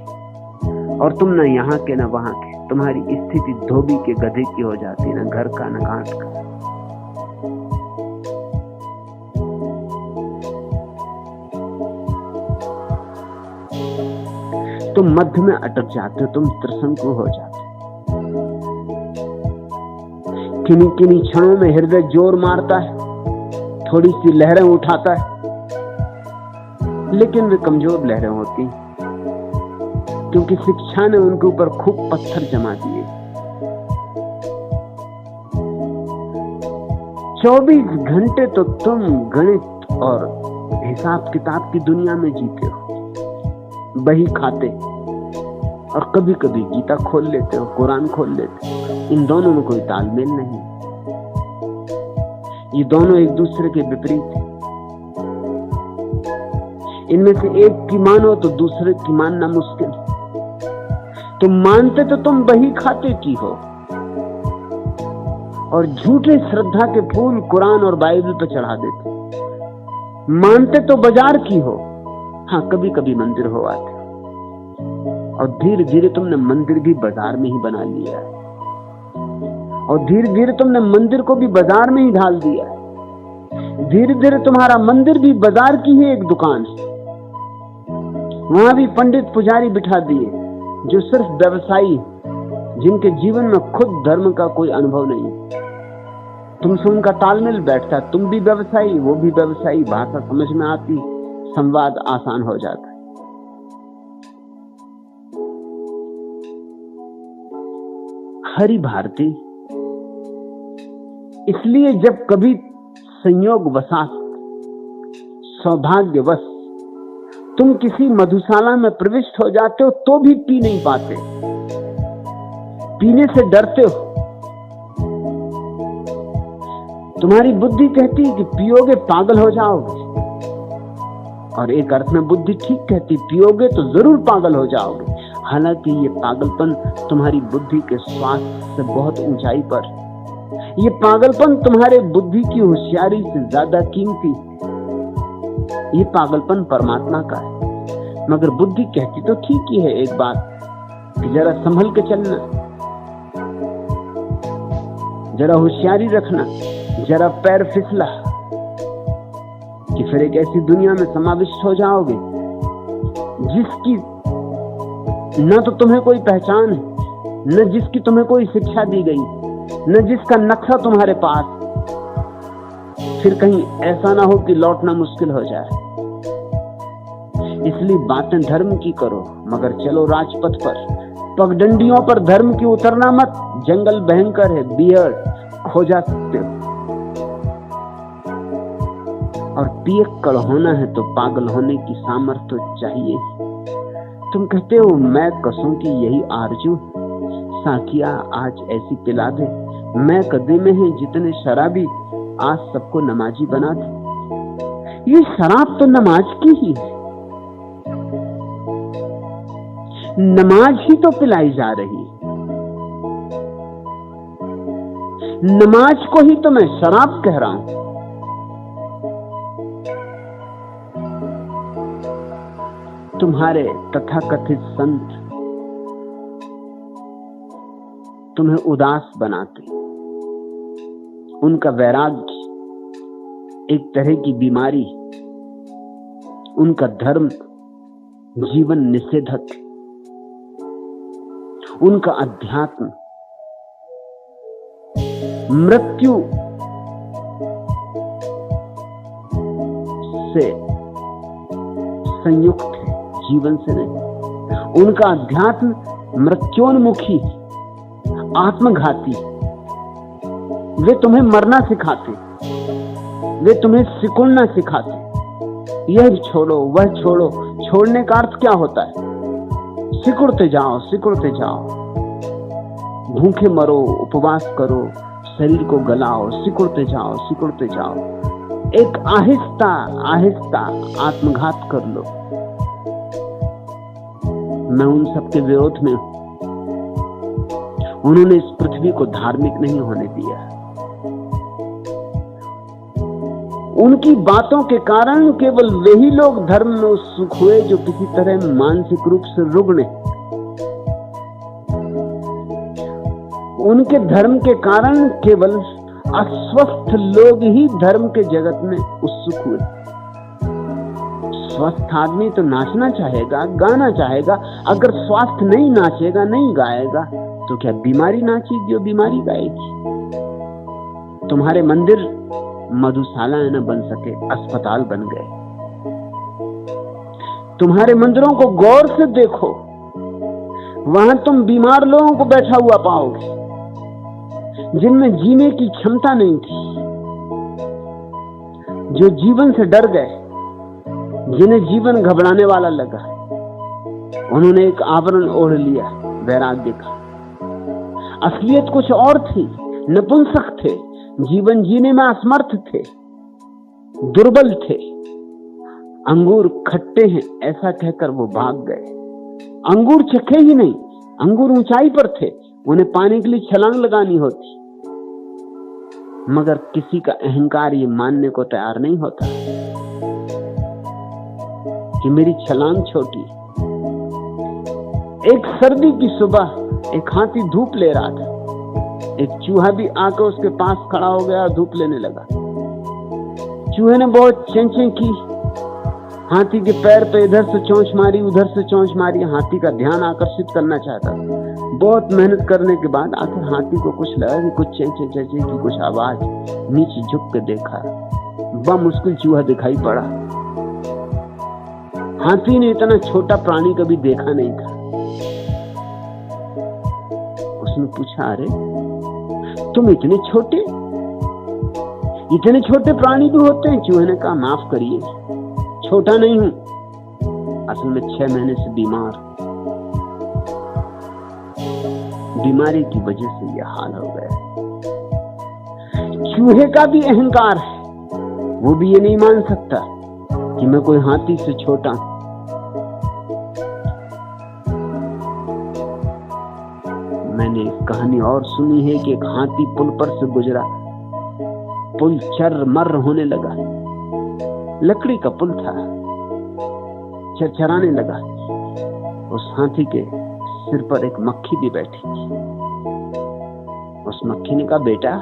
और तुम न यहाँ के न वहां के। तुम्हारी स्थिति धोबी के गधे की हो जाती, न घर का न घाट का। तुम मध्य में अटक जाते हो, तुम त्रिशंकु हो जाते हो। किन्हीं किन्हीं क्षणों में हृदय जोर मारता है, थोड़ी सी लहरें उठाता है, लेकिन वे कमजोर लहरें होती, क्योंकि शिक्षा ने उनके ऊपर खूब पत्थर जमा दिए। 24 घंटे तो तुम गणित और हिसाब किताब की दुनिया में जीते हो, बही खाते, और कभी कभी गीता खोल लेते हो, कुरान खोल लेते हो। इन दोनों में कोई तालमेल नहीं, ये दोनों एक दूसरे के विपरीत हैं। इनमें से एक की मानो तो दूसरे की मानना मुश्किल। तुम मानते तो तुम बही खाते की हो, और झूठे श्रद्धा के फूल कुरान और बाइबल पर चढ़ा देते। मानते तो बाजार की हो, हाँ कभी कभी मंदिर हो आते, और धीरे धीरे तुमने मंदिर भी बाजार में ही बना लिया है, और धीरे धीरे तुमने मंदिर को भी बाजार में ही ढाल दिया है। धीरे धीरे तुम्हारा मंदिर भी बाजार की ही एक दुकान है। वहां भी पंडित पुजारी बिठा दिए जो सिर्फ व्यवसायी, जिनके जीवन में खुद धर्म का कोई अनुभव नहीं। तुमसे उनका तालमेल बैठता, तुम भी व्यवसायी, वो भी व्यवसायी, भाषा समझ में आती, संवाद आसान हो जाता है। हरि भारती इसलिए जब कभी संयोगवशात, सौभाग्यवश तुम किसी मधुशाला में प्रविष्ट हो जाते हो तो भी पी नहीं पाते, पीने से डरते हो। तुम्हारी बुद्धि कहती है कि पियोगे पागल हो जाओगे, और एक अर्थ में बुद्धि ठीक कहती, पियोगे तो जरूर पागल हो जाओगे। हालांकि ये पागलपन तुम्हारी बुद्धि के स्वास्थ्य से बहुत ऊंचाई पर, ये पागलपन तुम्हारे बुद्धि की होशियारी से ज्यादा कीमती, ये पागलपन परमात्मा का है। मगर बुद्धि कहती तो ठीक ही है एक बात, कि जरा संभल के चलना, जरा होशियारी रखना, जरा पैर फिसला कि फिर एक ऐसी दुनिया में समाविष्ट हो जाओगे जिसकी न तो तुम्हें कोई पहचान है, न जिसकी तुम्हें कोई शिक्षा दी गई, न जिसका नक्शा तुम्हारे पास। फिर कहीं ऐसा ना हो कि लौटना मुश्किल हो जाए। इसलिए बातें धर्म की करो, मगर चलो राजपथ पर। पगडंडियों पर धर्म की उतरना मत, जंगल भयंकर है, बियर खो जा सकते हो। और पियक्कड़ होना है तो पागल होने की सामर्थ्य तो चाहिए। तुम कहते हो मैं कसों की यही आरजू, साकिया आज ऐसी पिला दे। मैं कदे में है जितने शराबी, आज सबको नमाजी बना दे। ये शराब तो नमाज की ही है, नमाज ही तो पिलाई जा रही है। नमाज को ही तो मैं शराब कह रहा हूं। तुम्हारे तथाकथित संत तुम्हें उदास बनाते, उनका वैराग्य एक तरह की बीमारी, उनका धर्म जीवन निषेधक, उनका अध्यात्म मृत्यु से संयुक्त है, जीवन से नहीं। उनका अध्यात्म मृत्योन्मुखी, आत्मघाती। वे तुम्हें मरना सिखाते, वे तुम्हें सिकुड़ना सिखाते। यह छोड़ो, वह छोड़ो। छोड़ने का अर्थ क्या होता है? सिकुड़ते जाओ, सिकुड़ते जाओ। भूखे मरो, उपवास करो, शरीर को गलाओ, सिकुड़ते जाओ, सिकुड़ते जाओ। एक आहिस्ता आहिस्ता आत्मघात कर लो। मैं उन सबके विरोध में हूं। उन्होंने इस पृथ्वी को धार्मिक नहीं होने दिया। उनकी बातों के कारण केवल वही लोग धर्म में उत्सुक हुए जो किसी तरह मानसिक रूप से रुग्ण। उनके धर्म के कारण केवल अस्वस्थ लोग ही धर्म के जगत में उत्सुक हुए। स्वस्थ आदमी तो नाचना चाहेगा, गाना चाहेगा। अगर स्वास्थ्य नहीं नाचेगा, नहीं गाएगा, तो क्या बीमारी नाचेगी और बीमारी गाएगी? तुम्हारे मंदिर मधुशाला न बन सके, अस्पताल बन गए। तुम्हारे मंदिरों को गौर से देखो, वहां तुम बीमार लोगों को बैठा हुआ पाओगे, जिनमें जीने की क्षमता नहीं थी, जो जीवन से डर गए, जिन्हें जीवन घबराने वाला लगा। उन्होंने एक आवरण ओढ़ लिया वैराग्य का। असलियत कुछ और थी। नपुंसक थे, जीवन जीने में असमर्थ थे, दुर्बल थे। अंगूर खट्टे हैं ऐसा कहकर वो भाग गए। अंगूर चखे ही नहीं, अंगूर ऊंचाई पर थे, उन्हें पाने के लिए छलांग लगानी होती। मगर किसी का अहंकार ये मानने को तैयार नहीं होता कि मेरी छलांग छोटी। एक सर्दी की सुबह एक हाथी धूप ले रहा था। एक चूहा भी आकर उसके पास खड़ा हो गया और धूप लेने लगा। चूहे ने बहुत चेंचें की, हाथी के पैर पे इधर से चोंच मारी, उधर से चोंच मारी। हाथी का ध्यान आकर्षित करना चाहता। बहुत मेहनत करने के बाद आखिर हाथी को कुछ लगा कि कुछ चेंचे चेंचे की कुछ आवाज। नीचे झुक के देखा, बमुश्किल चूहा दिखाई पड़ा। हाथी ने इतना छोटा प्राणी कभी देखा नहीं था। उसने पूछा, अरे तुम इतने छोटे प्राणी भी होते हैं? चूहे ने कहा, माफ करिए, छोटा नहीं हूं, असल में 6 महीने से बीमार। बीमारी की वजह से यह हाल हो गया। चूहे का भी अहंकार है, वो भी ये नहीं मान सकता कि मैं कोई हाथी से छोटा हूं। मैंने एक कहानी और सुनी है कि एक हाथी पुल पर से गुजरा, पुल चर मर होने लगा, लकड़ी का पुल था, चरचराने लगा। उस हाथी के सिर पर एक मक्खी भी बैठी थी। उस मक्खी ने कहा, बेटा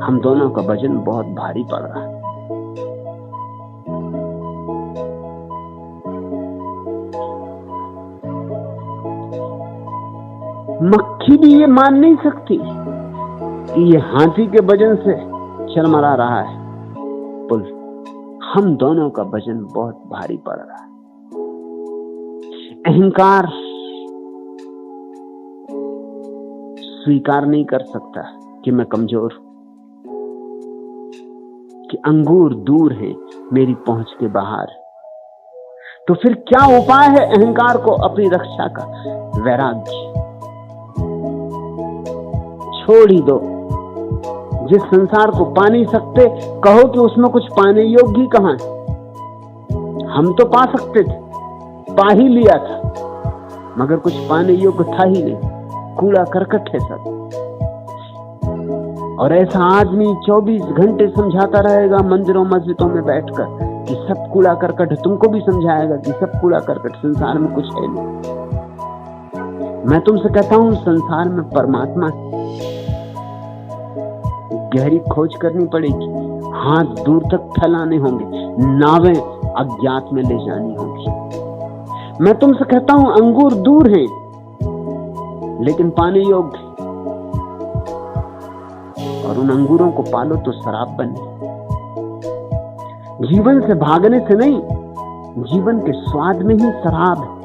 हम दोनों का वजन बहुत भारी पड़ रहा है। मक्खी भी ये मान नहीं सकती कि ये हाथी के वजन से चरमरा रहा है पुल। हम दोनों का वजन बहुत भारी पड़ रहा है। अहंकार स्वीकार नहीं कर सकता कि मैं कमजोर हूं, कि अंगूर दूर है, मेरी पहुंच के बाहर। तो फिर क्या उपाय है अहंकार को अपनी रक्षा का? वैराग्य। छोड़ ही दो। जिस संसार को पा नहीं सकते, कहो कि उसमें कुछ पाने योग्य कहां है। हम तो पा सकते थे, पा ही लिया था, मगर कुछ पाने योग्य था ही नहीं, कूड़ा करकट है सब। और ऐसा आदमी 24 घंटे समझाता रहेगा मंदिरों मस्जिदों में बैठकर कि सब कूड़ा करकट है। तुमको भी समझाएगा कि सब कूड़ा करकट, संसार में कुछ है नहीं। मैं तुमसे कहता हूं संसार में परमात्मा है। गहरी खोज करनी पड़ेगी, हाथ दूर तक फैलाने होंगे, नावें अज्ञात में ले जानी होंगी। मैं तुमसे कहता हूं अंगूर दूर हैं, लेकिन पाने योग्य, और उन अंगूरों को पालो तो शराब बने। जीवन से भागने से नहीं, जीवन के स्वाद में ही शराब है।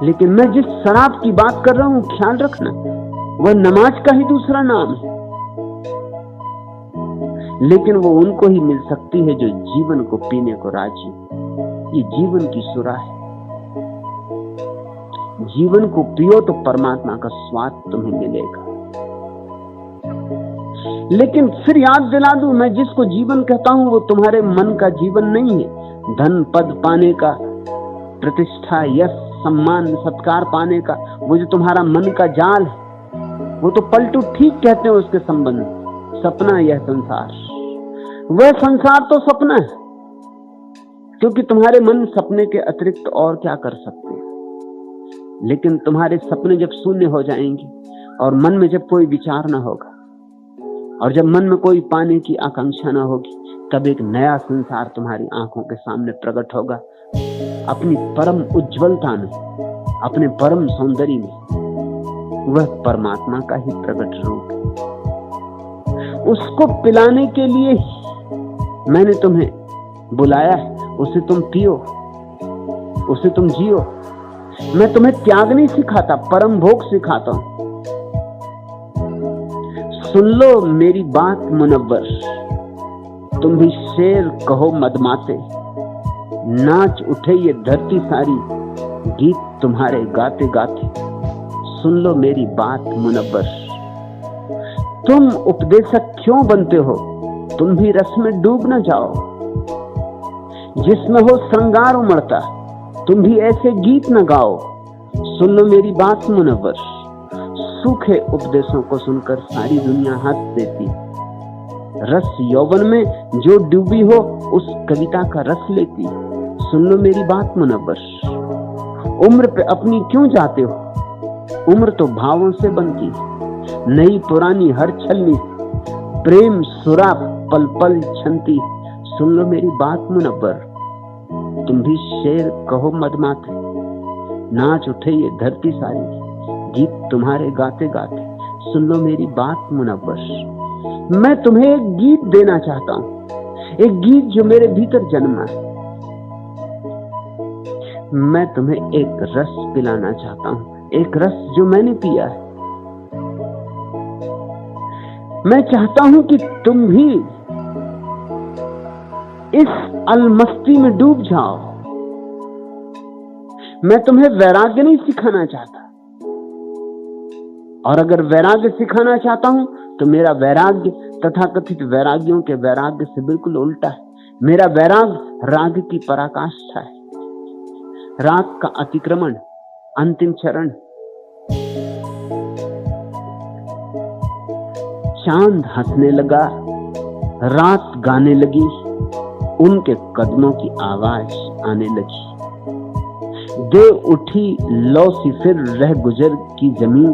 लेकिन मैं जिस शराब की बात कर रहा हूं, ख्याल रखना, वह नमाज का ही दूसरा नाम है। लेकिन वो उनको ही मिल सकती है जो जीवन को पीने को राजी। ये जीवन की सुराह है। जीवन को पियो तो परमात्मा का स्वाद तुम्हें मिलेगा। लेकिन फिर याद दिला दूं, मैं जिसको जीवन कहता हूं वो तुम्हारे मन का जीवन नहीं है। धन पद पाने का, प्रतिष्ठा, यश, सम्मान, सत्कार पाने का, वो जो तुम्हारा मन का जाल है, वो तो पलटू ठीक कहते हैं उसके संबंध। सपना यह संसार, वह संसार तो सपना है, क्योंकि तुम्हारे मन सपने के अतिरिक्त और क्या कर सकते हैं। लेकिन तुम्हारे सपने जब शून्य हो जाएंगे और मन में जब कोई विचार ना होगा, और जब मन में कोई पाने की आकांक्षा ना होगी, तब एक नया संसार तुम्हारी आंखों के सामने प्रकट होगा, अपनी परम उज्जवलता में, अपने परम सौंदर्य में। वह परमात्मा का ही प्रकट रूप है। उसको पिलाने के लिए मैंने तुम्हें बुलाया है। उसे तुम पियो, उसे तुम जियो। मैं तुम्हें त्याग नहीं सिखाता, परम भोग सिखाता हूं। सुन लो मेरी बात मुनव्वर, तुम भी शेर कहो मदमाते। नाच उठे ये धरती सारी, गीत तुम्हारे गाते गाते। सुन लो मेरी बात मुनव्वर, तुम उपदेशक क्यों बनते हो? तुम भी रस में डूब न जाओ। जिसमें हो श्रृंगार उमड़ता, तुम भी ऐसे गीत न गाओ। सुन लो मेरी बात मुनव्वर, सूखे उपदेशों को सुनकर सारी दुनिया हंस देती। रस यौवन में जो डूबी हो, उस कविता का रस लेती। सुन लो मेरी बात मुनव्वर, उम्र पे अपनी क्यों जाते हो? उम्र तो भावों से बनती, नई पुरानी हर छलनी, प्रेम सुरा पल पल छनती। सुन लो मेरी बात मुनव्वर, तुम भी शेर कहो मदमाते। नाच उठे ये धरती सारी, गीत तुम्हारे गाते गाते। सुन लो मेरी बात मुनव्वर, मैं तुम्हें एक गीत देना चाहता हूं, एक गीत जो मेरे भीतर जन्मा है। मैं तुम्हें एक रस पिलाना चाहता हूं, एक रस जो मैंने पिया है। मैं चाहता हूं कि तुम भी इस अलमस्ती में डूब जाओ। मैं तुम्हें वैराग्य नहीं सिखाना चाहता, और अगर वैराग्य सिखाना चाहता हूं तो मेरा वैराग्य तथाकथित वैराग्यों के वैराग्य से बिल्कुल उल्टा है। मेरा वैराग्य राग की पराकाष्ठा है, राग का अतिक्रमण, अंतिम चरण। चांद हंसने लगा, रात गाने लगी, उनके कदमों की आवाज आने लगी। दे उठी लौ सी फिर रह गुजर की जमीन,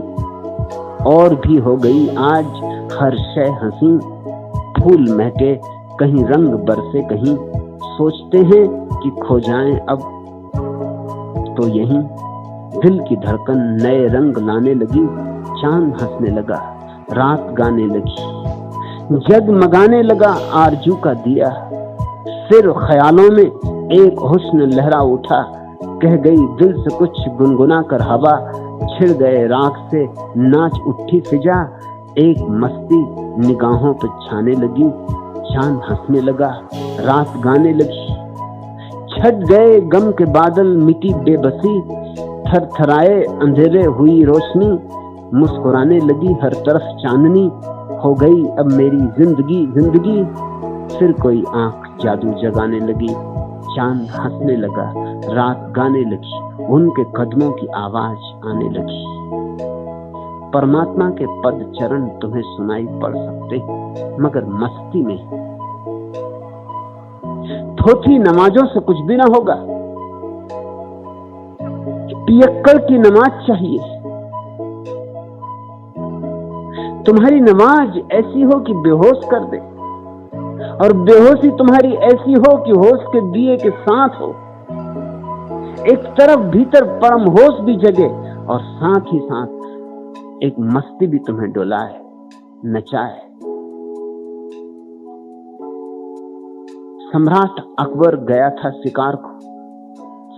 और भी हो गई आज हर शय हंसी। फूल महके कहीं रंग बरसे कहीं, सोचते हैं कि खो जाएं अब तो यहीं। दिल की धड़कन नए रंग लाने लगी, चांद हंसने लगा, रात गाने लगी। जगमगाने लगा आरजू का दिया, फिर ख्यालों में एक हुस्न लहरा उठा। कह गई दिल से कुछ गुनगुना कर हवा, छिड़ गए राख से नाच उठी फिजा। एक मस्ती निगाहों पे छाने लगी, चांद हंसने लगा, रात गाने लगी। छट गए गम के बादल, मिटी बेबसी, थरथराए अंधेरे हुई रोशनी। मुस्कुराने लगी हर तरफ चांदनी, हो गई अब मेरी जिंदगी जिंदगी। फिर कोई आंख जादू जगाने लगी, चांद हंसने लगा, रात गाने लगी, उनके कदमों की आवाज आने लगी। परमात्मा के पद चरण तुम्हें सुनाई पड़ सकते, मगर मस्ती में। थोथी नमाजों से कुछ भी ना होगा, पियक्कड़ की नमाज चाहिए। तुम्हारी नमाज ऐसी हो कि बेहोश कर दे, और बेहोशी तुम्हारी ऐसी हो कि होश के दिए के साथ हो। एक तरफ भीतर परम होश भी जगे, और साथ ही साथ एक मस्ती भी तुम्हें डोलाए, नचाए। सम्राट अकबर गया था शिकार को।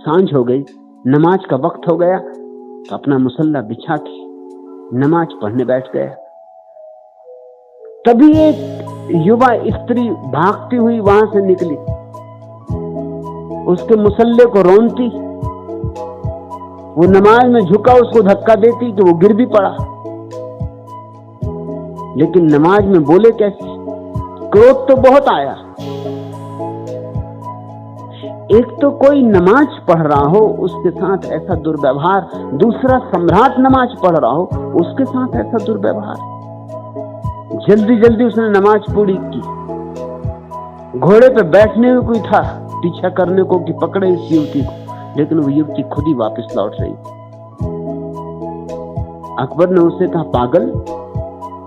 सांझ हो गई, नमाज का वक्त हो गया, तो अपना मुसल्ला बिछा के नमाज पढ़ने बैठ गया। तभी एक युवा स्त्री भागती हुई वहां से निकली, उसके मुसल्ले को रोनती। वो नमाज में झुका, उसको धक्का देती कि वो गिर भी पड़ा। लेकिन नमाज में बोले कैसे? क्रोध तो बहुत आया। एक तो कोई नमाज पढ़ रहा हो, उसके साथ ऐसा दुर्व्यवहार, दूसरा सम्राट नमाज पढ़ रहा हो, उसके साथ ऐसा दुर्व्यवहार। जल्दी जल्दी उसने नमाज पूरी की। घोड़े पे बैठने में कोई था पीछा करने को कि पकड़े इस युवती को, लेकिन वो युवती खुद ही वापस लौट रही थी। अकबर ने उससे कहा, पागल,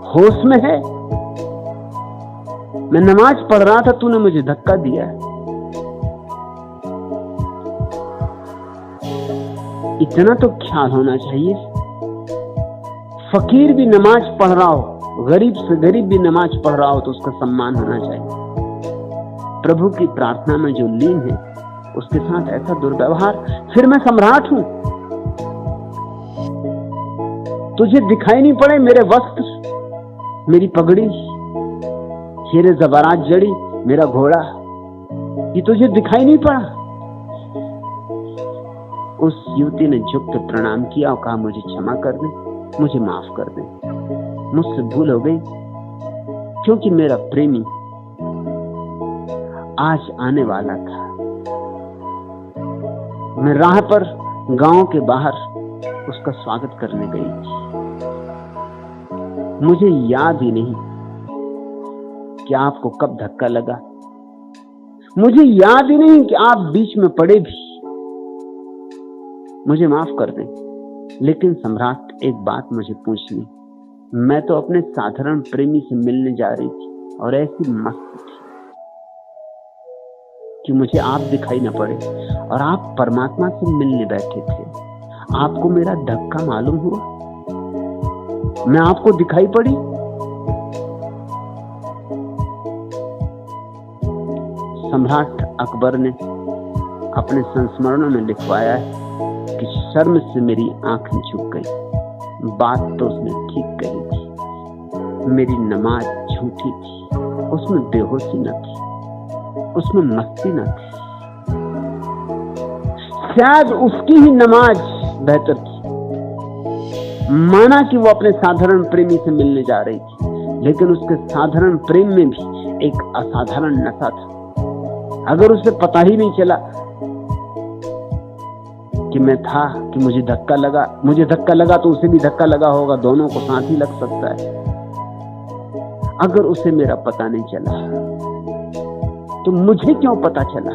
होश में है? मैं नमाज पढ़ रहा था, तूने मुझे धक्का दिया। इतना तो ख्याल होना चाहिए। फकीर भी नमाज पढ़ रहा हो, गरीब से गरीब भी नमाज पढ़ रहा हो, तो उसका सम्मान होना चाहिए। प्रभु की प्रार्थना में जो लीन है, उसके साथ ऐसा दुर्व्यवहार। फिर मैं सम्राट हूं, तुझे दिखाई नहीं पड़े मेरे वस्त्र, मेरी पगड़ी, हीरे जवारात जड़ी, मेरा घोड़ा, ये तुझे दिखाई नहीं पड़ा? उस युवती ने झुक के प्रणाम किया और कहा, मुझे क्षमा कर दे, मुझे माफ कर दे, मुझसे भूल हो गई। क्योंकि मेरा प्रेमी आज आने वाला था। मैं राह पर गांव के बाहर उसका स्वागत करने गई थी। मुझे याद ही नहीं कि आपको कब धक्का लगा, मुझे याद ही नहीं कि आप बीच में पड़े भी। मुझे माफ कर दें, लेकिन सम्राट, एक बात मुझे पूछनी। मैं तो अपने साधारण प्रेमी से मिलने जा रही थी, और ऐसी मस्त थी कि मुझे आप दिखाई न पड़े, और आप परमात्मा से मिलने बैठे थे। आपको मेरा धक्का मालूम हुआ? मैं आपको दिखाई पड़ी? सम्राट अकबर ने अपने संस्मरणों में लिखवाया है कि शर्म से मेरी आंखें झुक गई। बात तो उसने ठीक कही थी, मेरी नमाज झूठी थी, उसमें बेहोशी न थी, उसमें मस्ती न थी। शायद उसकी ही नमाज बेहतर थी। माना कि वो अपने साधारण प्रेमी से मिलने जा रही थी, लेकिन उसके साधारण प्रेम में भी एक असाधारण नशा था। अगर उसे पता ही नहीं चला कि मैं था, कि मुझे धक्का लगा तो उसे भी धक्का लगा होगा, दोनों को साथ ही लग सकता है। अगर उसे मेरा पता नहीं चला तो मुझे क्यों पता चला?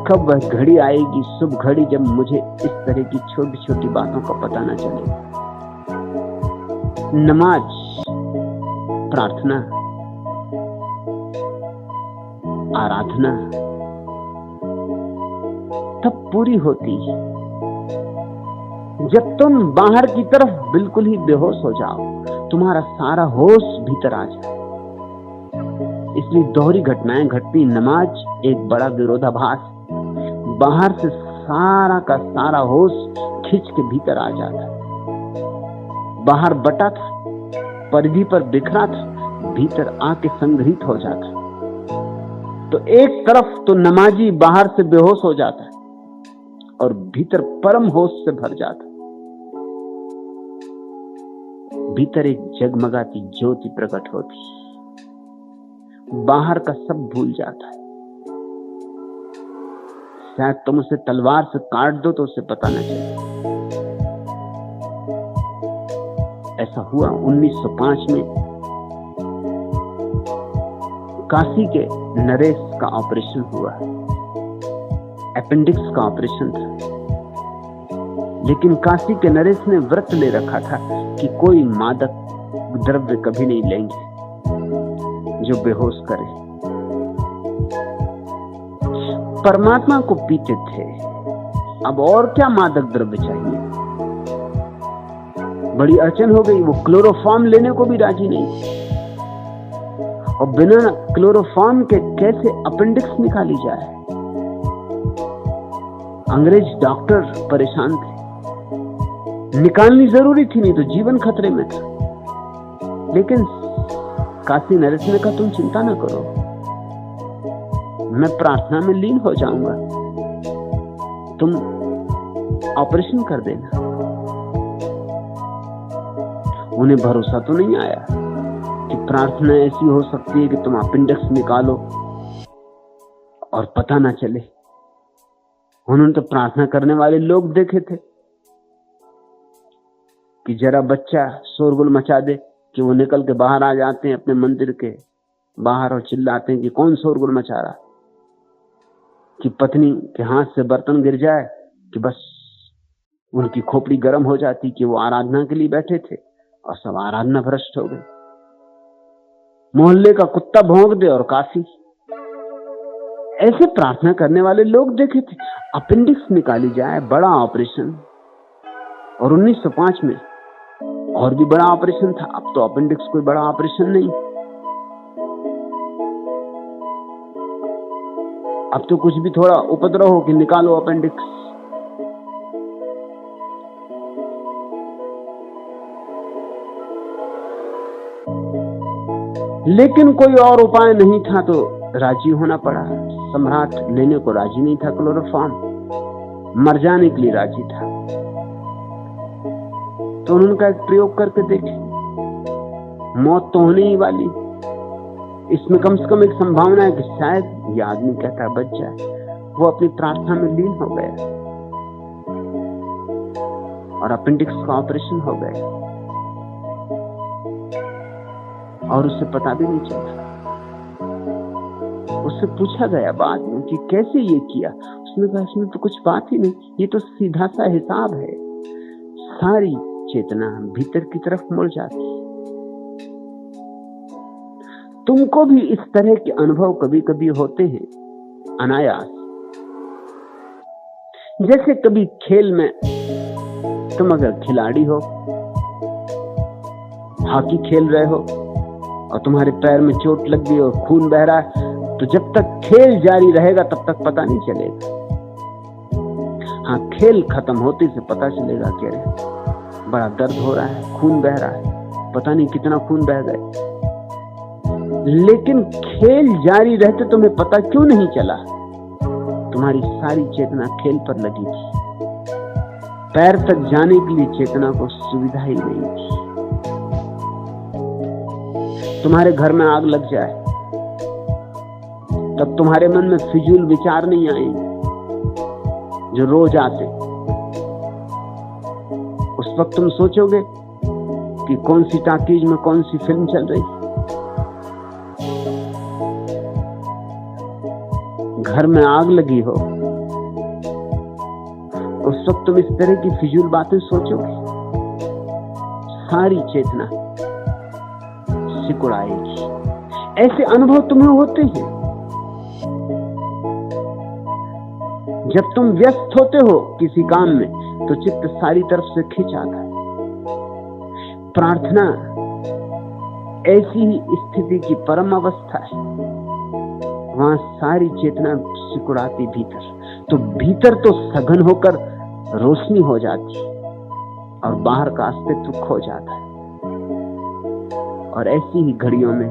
कब वह घड़ी आएगी, शुभ घड़ी, जब मुझे इस तरह की छोटी छोटी बातों का पता न चलेगा। नमाज, प्रार्थना, आराधना तब पूरी होती जब तुम बाहर की तरफ बिल्कुल ही बेहोश हो जाओ, तुम्हारा सारा होश भीतर आ जाए। इसलिए दोहरी घटनाएं घटती। नमाज एक बड़ा विरोधाभास, बाहर से सारा का सारा होश खींच के भीतर आ जाता है। बाहर बटा था, परिधि पर बिखरा था, भीतर आके संग्रहित हो जाता। तो एक तरफ तो नमाजी बाहर से बेहोश हो जाता है और भीतर परम होश से भर जाता। भीतर एक जगमगाती ज्योति प्रकट होती, बाहर का सब भूल जाता है। शायद तुम उसे तलवार से काट दो तो उसे पता न चले। ऐसा हुआ 1905 में। काशी के नरेश का ऑपरेशन हुआ, अपेंडिक्स का ऑपरेशन था। लेकिन काशी के नरेश ने व्रत ले रखा था कि कोई मादक द्रव्य कभी नहीं लेंगे जो बेहोश करे। परमात्मा को पीते थे, अब और क्या मादक द्रव्य चाहिए? बड़ी अड़चन हो गई। वो क्लोरोफॉर्म लेने को भी राजी नहीं थे, और बिना क्लोरोफॉर्म के कैसे अपेंडिक्स निकाली जाए? अंग्रेज डॉक्टर परेशान थे, निकालनी जरूरी थी, नहीं तो जीवन खतरे में था। लेकिन काशी नरेश ने कहा, तुम चिंता ना करो, मैं प्रार्थना में लीन हो जाऊंगा, तुम ऑपरेशन कर देना। उन्हें भरोसा तो नहीं आया कि प्रार्थना ऐसी हो सकती है कि तुम अपेंडिक्स निकालो और पता ना चले। उन्होंने तो प्रार्थना करने वाले लोग देखे थे कि जरा बच्चा शोरगुल मचा दे कि वो निकल के बाहर आ जाते हैं अपने मंदिर के बाहर और चिल्लाते हैं कि कौन शोरगुल मचा रहा, कि पत्नी के हाथ से बर्तन गिर जाए कि बस उनकी खोपड़ी गर्म हो जाती कि वो आराधना के लिए बैठे थे और सब आराधना भ्रष्ट हो गई। मोहल्ले का कुत्ता भौंक दे और काफी। ऐसे प्रार्थना करने वाले लोग देखे थे। अपेंडिक्स निकाली जाए, बड़ा ऑपरेशन। और 1905 में और भी बड़ा ऑपरेशन था। अब तो अपेंडिक्स कोई बड़ा ऑपरेशन नहीं, अब तो कुछ भी थोड़ा उपद्रव हो कि निकालो अपेंडिक्स। लेकिन कोई और उपाय नहीं था तो राजी होना पड़ा। सम्राट लेने को राजी नहीं था क्लोरोफॉर्म, मर जाने के लिए राजी था। तो उन्होंने कहा एक प्रयोग करके देखे, मौत तो होने ही वाली, इसमें कम से कम एक संभावना है कि शायद ये आदमी कहता है बच जाए। वो अपनी प्रार्थना में लीन हो गया और अपेंडिक्स का ऑपरेशन हो गया और उसे पता भी नहीं चला। उससे पूछा गया बाद में कि कैसे ये किया। उसने कहा इसमें तो कुछ बात ही नहीं, ये तो सीधा सा हिसाब है। सारी चेतना भीतर की तरफ मुड़ जाती। तुमको भी इस तरह के अनुभव कभी कभी होते हैं अनायास। जैसे कभी खेल में तुम अगर खिलाड़ी हो, हॉकी खेल रहे हो और तुम्हारे पैर में चोट लग गई और खून बह रहा है, तो जब तक खेल जारी रहेगा तब तक पता नहीं चलेगा। हाँ, खेल खत्म होते से पता चलेगा कि बड़ा दर्द हो रहा है, खून बह रहा है, पता नहीं कितना खून बह गए। लेकिन खेल जारी रहते तुम्हें पता क्यों नहीं चला? तुम्हारी सारी चेतना खेल पर लगी थी। पैर तक जाने के लिए चेतना को सुविधा ही नहीं थी। तुम्हारे घर में आग लग जाए तब तुम्हारे मन में फिजूल विचार नहीं आएंगे जो रोज आते। उस वक्त तुम सोचोगे कि कौन सी टाकीज में कौन सी फिल्म चल रही। घर में आग लगी हो उस वक्त तुम इस तरह की फिजूल बातें सोचोगे, सारी चेतना सिकुड़ आएगी। ऐसे अनुभव तुम्हें होते हैं जब तुम व्यस्त होते हो किसी काम में, तो चित्त सारी तरफ से खिंच आता है। प्रार्थना ऐसी ही स्थिति की परम अवस्था है, वहां सारी चेतना सिकुड़ाती भीतर, तो भीतर तो सघन होकर रोशनी हो जाती और बाहर का अस्तित्व खो जाता है। और ऐसी ही घड़ियों में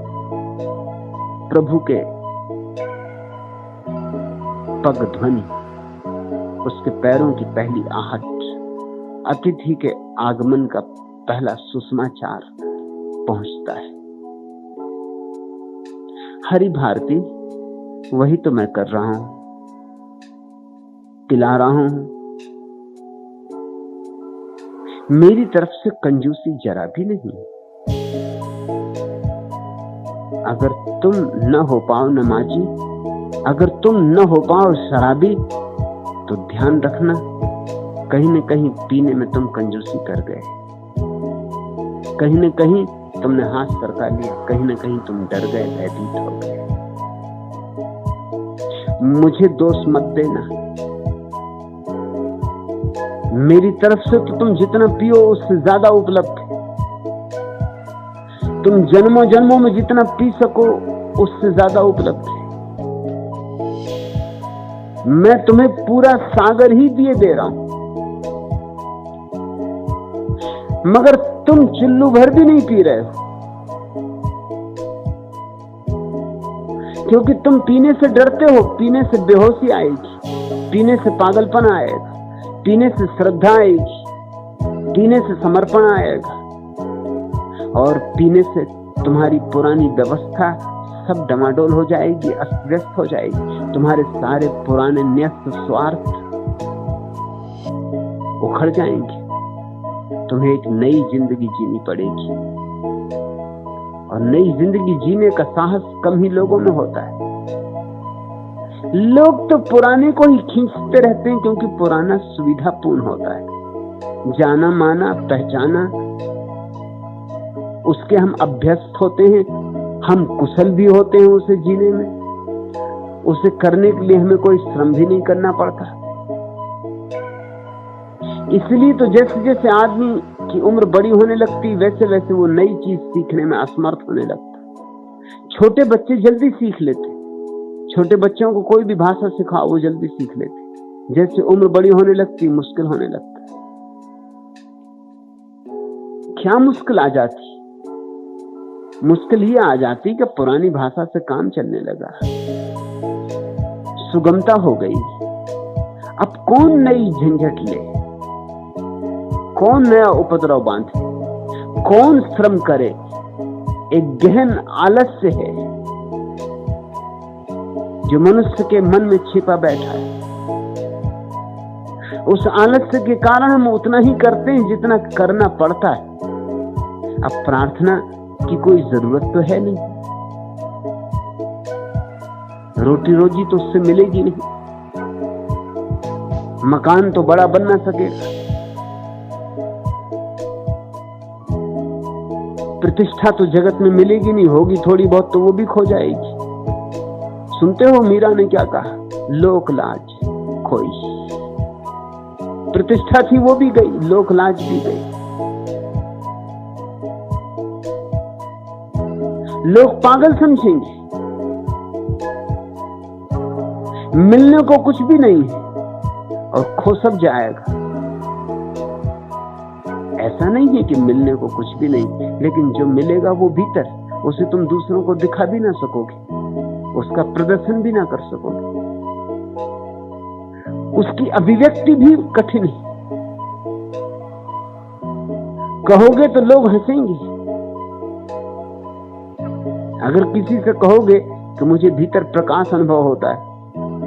प्रभु के पग ध्वनि, उसके पैरों की पहली आहट, अतिथि के आगमन का पहला सुषमाचार पहुंचता है। हरि भारती, वही तो मैं कर रहा हूं, पिला रहा हूं। मेरी तरफ से कंजूसी जरा भी नहीं। अगर तुम न हो पाओ नमाजी, अगर तुम न हो पाओ शराबी, तो ध्यान रखना कहीं न कहीं पीने में तुम कंजूसी कर गए, कहीं न कहीं तुमने हाथ सरका लिया, कहीं न कहीं तुम डर गए, भयभीत हो गए। मुझे दोष मत देना, मेरी तरफ से तो तुम जितना पियो उससे ज्यादा उपलब्ध है। तुम जन्मों जन्मों में जितना पी सको उससे ज्यादा उपलब्ध है। मैं तुम्हें पूरा सागर ही दिए दे रहा हूं, मगर तुम चुल्लू भर भी नहीं पी रहे हो, क्योंकि तुम पीने से डरते हो। पीने से बेहोशी आएगी, पीने से पागलपन आएगा, पीने से श्रद्धा आएगी, पीने से समर्पण आएगा, और पीने से तुम्हारी पुरानी व्यवस्था सब डमाडोल हो जाएगी, अस्त व्यस्त हो जाएगी। तुम्हारे सारे पुराने न्यस्त स्वार्थ उखड़ जाएंगे। तुम्हें एक नई जिंदगी जीनी पड़ेगी, और नई जिंदगी जीने का साहस कम ही लोगों में होता है। लोग तो पुराने को ही खींचते रहते हैं, क्योंकि पुराना सुविधापूर्ण होता है, जाना माना पहचाना, उसके हम अभ्यस्त होते हैं, हम कुशल भी होते हैं उसे जीने में। उसे करने के लिए हमें कोई श्रम भी नहीं करना पड़ता। इसलिए तो जैसे जैसे आदमी की उम्र बड़ी होने लगती, वैसे वैसे वो नई चीज सीखने में असमर्थ होने लगता। छोटे बच्चे जल्दी सीख लेते, छोटे बच्चों को कोई भी भाषा सिखाओ वो जल्दी सीख लेते। जैसे उम्र बड़ी होने लगती, मुश्किल होने लगता। क्या मुश्किल आ जाती? मुश्किल ही आ जाती कि पुरानी भाषा से काम चलने लगा, सुगमता हो गई। अब कौन नई झंझट ले, कौन नया उपद्रव बांधे, कौन श्रम करे? एक गहन आलस्य है जो मनुष्य के मन में छिपा बैठा है। उस आलस्य के कारण हम उतना ही करते हैं जितना करना पड़ता है। अब प्रार्थना की कोई जरूरत तो है नहीं, रोटी रोजी तो उससे मिलेगी नहीं, मकान तो बड़ा बन ना सकेगा, प्रतिष्ठा तो जगत में मिलेगी नहीं, होगी थोड़ी बहुत तो वो भी खो जाएगी। सुनते हो मीरा ने क्या कहा? लोक लाज खोई। प्रतिष्ठा थी वो भी गई, लोक लाज भी गई। लोग पागल समझेंगे, मिलने को कुछ भी नहीं है और खो सब जाएगा। ऐसा नहीं है कि मिलने को कुछ भी नहीं, लेकिन जो मिलेगा वो भीतर, उसे तुम दूसरों को दिखा भी ना सकोगे, उसका प्रदर्शन भी ना कर सकोगे, उसकी अभिव्यक्ति भी कठिन है। कहोगे तो लोग हंसेंगे। अगर किसी से कहोगे कि मुझे भीतर प्रकाश अनुभव होता है,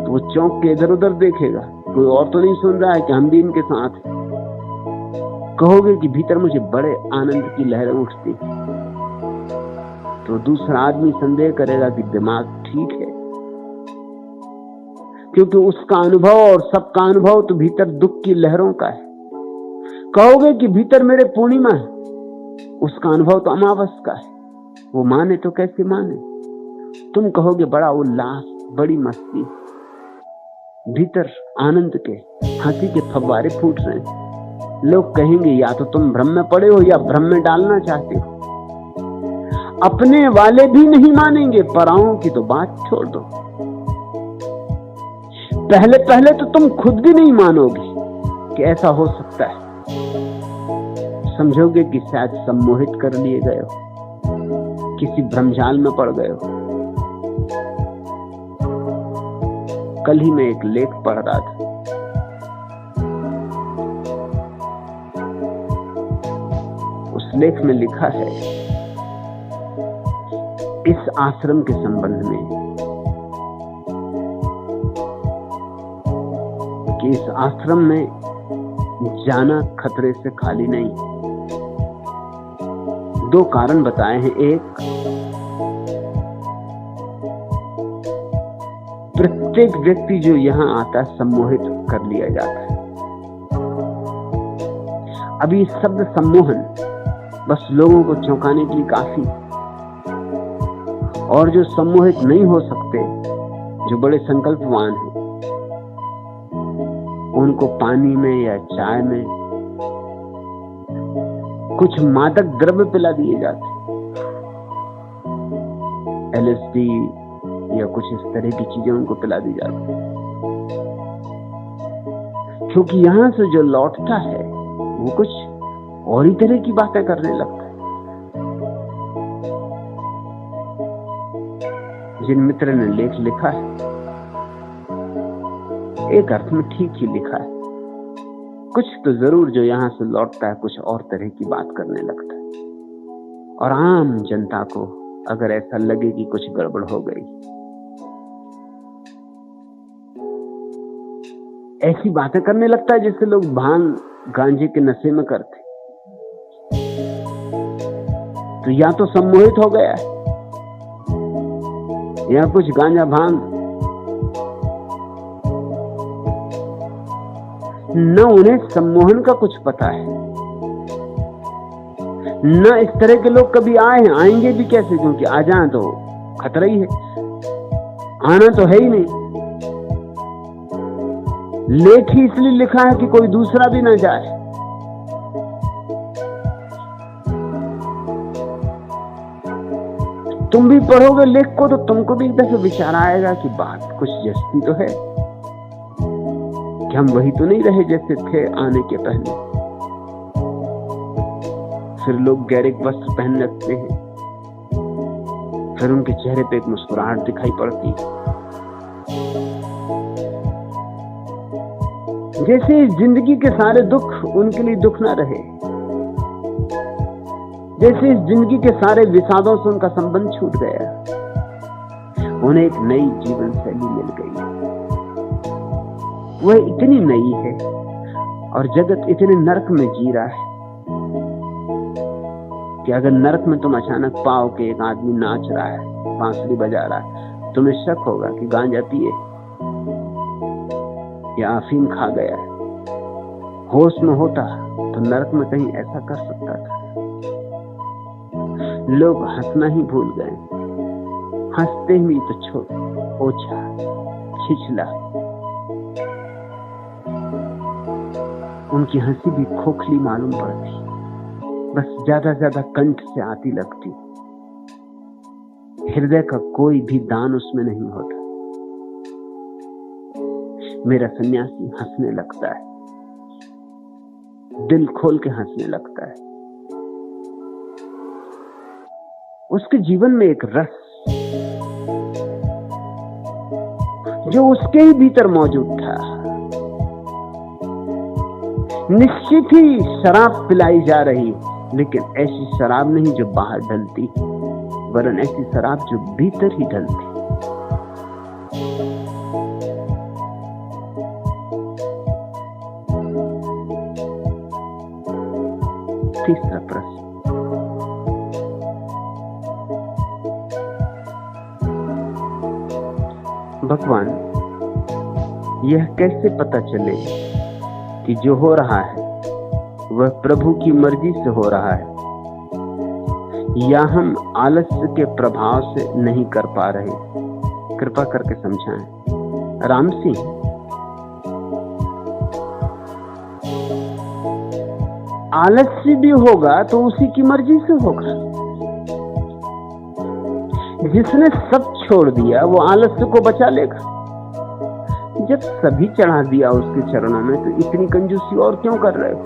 तो वो चौंक के इधर उधर देखेगा, कोई और तो नहीं सुन रहा है कि हम भी इनके साथ हैं। कहोगे कि भीतर मुझे बड़े आनंद की लहरें उठती, तो दूसरा आदमी संदेह करेगा कि दिमाग ठीक है, क्योंकि उसका अनुभव और सबका अनुभव तो भीतर दुख की लहरों का है। कहोगे कि भीतर मेरे पूर्णिमा है, उसका अनुभव तो अमावस का है। वो माने तो कैसे माने? तुम कहोगे बड़ा उल्लास, बड़ी मस्ती, भीतर आनंद के हंसी के फव्वारे फूट रहे हैं। लोग कहेंगे या तो तुम भ्रम में पड़े हो या भ्रम में डालना चाहते हो। अपने वाले भी नहीं मानेंगे, पराओं की तो बात छोड़ दो। पहले पहले तो तुम खुद भी नहीं मानोगे कि ऐसा हो सकता है। समझोगे कि शायद सम्मोहित कर लिए गए हो, किसी भ्रमजाल में पड़ गए हो। कल ही मैं एक लेख पढ़ रहा था, उस लेख में लिखा है इस आश्रम के संबंध में कि इस आश्रम में जाना खतरे से खाली नहीं। दो कारण बताए हैं। एक, प्रत्येक व्यक्ति जो यहां आता है सम्मोहित कर लिया जाता है। अभी शब्द सम्मोहन बस लोगों को चौंकाने के लिए काफी, और जो सम्मोहित नहीं हो सकते, जो बड़े संकल्पवान हैं, उनको पानी में या चाय में कुछ मादक द्रव्य पिला दिए जाते, LSD या कुछ इस तरह की चीजें उनको पिला दी जाती, क्योंकि यहां से जो लौटता है वो कुछ और ही तरह की बातें करने लगता है। जिन मित्र ने लेख लिखा है, एक अर्थ में ठीक ही लिखा है। कुछ तो जरूर जो यहां से लौटता है कुछ और तरह की बात करने लगता है, और आम जनता को अगर ऐसा लगे कि कुछ गड़बड़ हो गई, ऐसी बातें करने लगता है जैसे लोग भांग गांजे के नशे में करते। तो या तो सम्मोहित हो गया है, या कुछ गांजा भांग न उन्हें सम्मोहन का कुछ पता है, न इस तरह के लोग कभी आए हैं, आएंगे भी कैसे, क्योंकि आ जाए तो खतरा ही है, आना तो है ही नहीं। लेख ही इसलिए लिखा है कि कोई दूसरा भी ना जाए। तुम भी पढ़ोगे लेख को तो तुमको भी एक दफे विचार आएगा कि बात कुछ जस्ती तो है, कि हम वही तो नहीं रहे जैसे थे आने के पहले। फिर लोग गैरिक वस्त्र पहन लगते हैं, फिर उनके चेहरे पे एक मुस्कुराहट दिखाई पड़ती है, जैसे जिंदगी के सारे दुख उनके लिए दुख ना रहे, जैसे इस जिंदगी के सारे विषादों से उनका संबंध छूट गया, उन्हें एक नई जीवन शैली मिल गई। वह इतनी नई है और जगत इतने नरक में जी रहा है कि अगर नरक में तुम अचानक पाओ कि एक आदमी नाच रहा है, बांसुरी बजा रहा है, तुम्हें शक होगा कि गांजा पिए या अफीम खा गया है। होश में होता तो नरक में कहीं ऐसा कर सकता था। लोग हंसना ही भूल गए, हंसते हुए तो छोड़ ओछा छिछला, उनकी हंसी भी खोखली मालूम पड़ती, बस ज्यादा ज्यादा कंठ से आती लगती, हृदय का कोई भी दान उसमें नहीं होता। मेरा सन्यासी हंसने लगता है, दिल खोल के हंसने लगता है। उसके जीवन में एक रस जो उसके ही भीतर मौजूद था। निश्चित ही शराब पिलाई जा रही, लेकिन ऐसी शराब नहीं जो बाहर ढलती, वरन ऐसी शराब जो भीतर ही ढलती। तीसरा प्रश्न, भगवान यह कैसे पता चले कि जो हो रहा है वह प्रभु की मर्जी से हो रहा है, या हम आलस्य के प्रभाव से नहीं कर पा रहे? कृपा करके समझाएं। राम सिंह, आलस्य भी होगा तो उसी की मर्जी से होगा। जिसने सब छोड़ दिया वो आलस्य को बचा लेगा। जब सभी चढ़ा दिया उसके चरणों में, तो इतनी कंजूसी और क्यों कर रहे हो?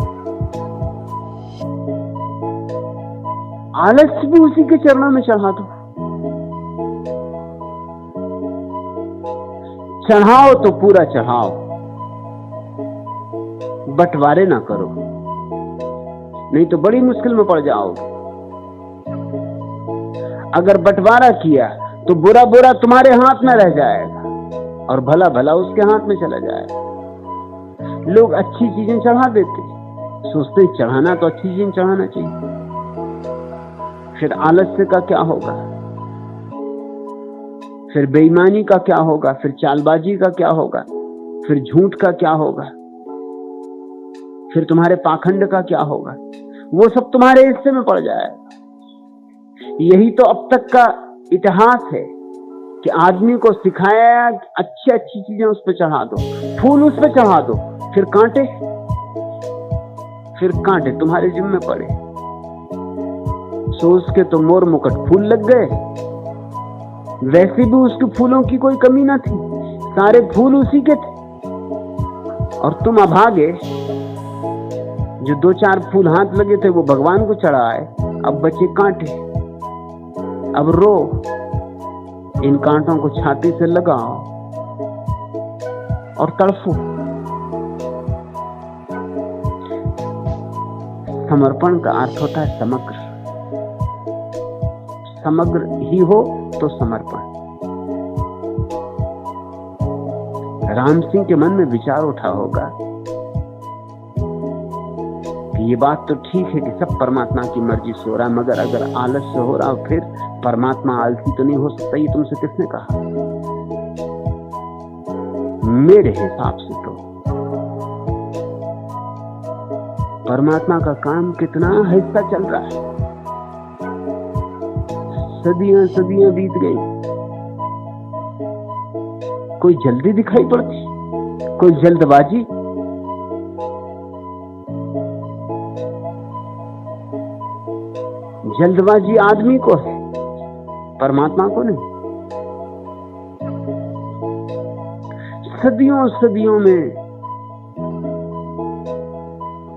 आलस्य भी उसी के चरणों में चढ़ा दो। चढ़ाओ तो पूरा चढ़ाओ, बंटवारे ना करो, नहीं तो बड़ी मुश्किल में पड़ जाओगे। अगर बंटवारा किया तो बुरा बुरा तुम्हारे हाथ में रह जाएगा और भला भला उसके हाथ में चला जाएगा। लोग अच्छी चीजें चढ़ा देते, सोचते चढ़ाना तो अच्छी चीजें चढ़ाना चाहिए। फिर आलस्य का क्या होगा? फिर बेईमानी का क्या होगा? फिर चालबाजी का क्या होगा? फिर झूठ का क्या होगा? फिर तुम्हारे पाखंड का क्या होगा? वो सब तुम्हारे हिस्से में पड़ जाएगा। यही तो अब तक का इतिहास है कि आदमी को सिखाया अच्छी अच्छी चीजें उस पर चढ़ा दो, फूल उस पर चढ़ा दो, फिर कांटे तुम्हारे जिम्मे पड़े। सोच के तो मोर मुकुट फूल लग गए। वैसे भी उसके फूलों की कोई कमी ना थी, सारे फूल उसी के थे। और तुम अभागे, जो 2-4 फूल हाथ लगे थे वो भगवान को चढ़ाए, अब बचे कांटे। अब रो, इन कांटों को छाती से लगाओ और तड़फो। समर्पण का अर्थ होता है समग्र। समग्र ही हो तो समर्पण। राम सिंह के मन में विचार उठा होगा कि ये बात तो ठीक है कि सब परमात्मा की मर्जी से हो रहा है, मगर अगर आलस्य हो रहा फिर परमात्मा आलसी तो नहीं हो सकता। ये तुमसे किसने कहा? मेरे हिसाब से तो परमात्मा का काम कितना हिस्सा चल रहा है। सदियां सदियां बीत गई, कोई जल्दी दिखाई पड़ती, कोई जल्दबाजी। जल्दबाजी आदमी को है, परमात्मा को नहीं। सदियों सदियों में,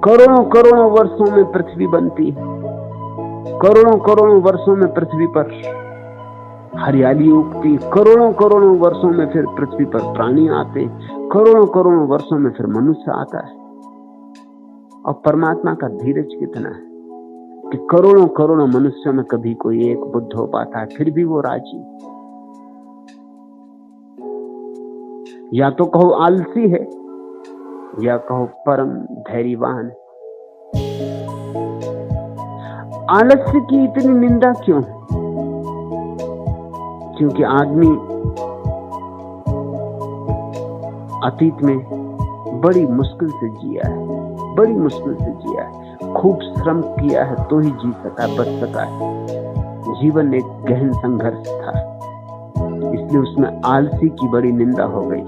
करोड़ों करोड़ों वर्षों में पृथ्वी बनती है। करोड़ों करोड़ों वर्षों में पृथ्वी पर हरियाली उगती, करोड़ों करोड़ों वर्षों में फिर पृथ्वी पर प्राणी आते, करोड़ों करोड़ों वर्षों में फिर मनुष्य आता है। और परमात्मा का धीरज कितना है कि करोड़ों करोड़ों मनुष्यों में कभी कोई एक बुद्ध हो पाता है, फिर भी वो राजी। या तो कहो आलसी है, या कहो परम धैर्यवान। आलस्य की इतनी निंदा क्यों? क्योंकि आदमी अतीत में बड़ी मुश्किल से जिया है, बड़ी मुश्किल से जिया है, खूब श्रम किया है तो ही जी सका, बच सका है। जीवन एक गहन संघर्ष था, इसलिए उसमें आलसी की बड़ी निंदा हो गई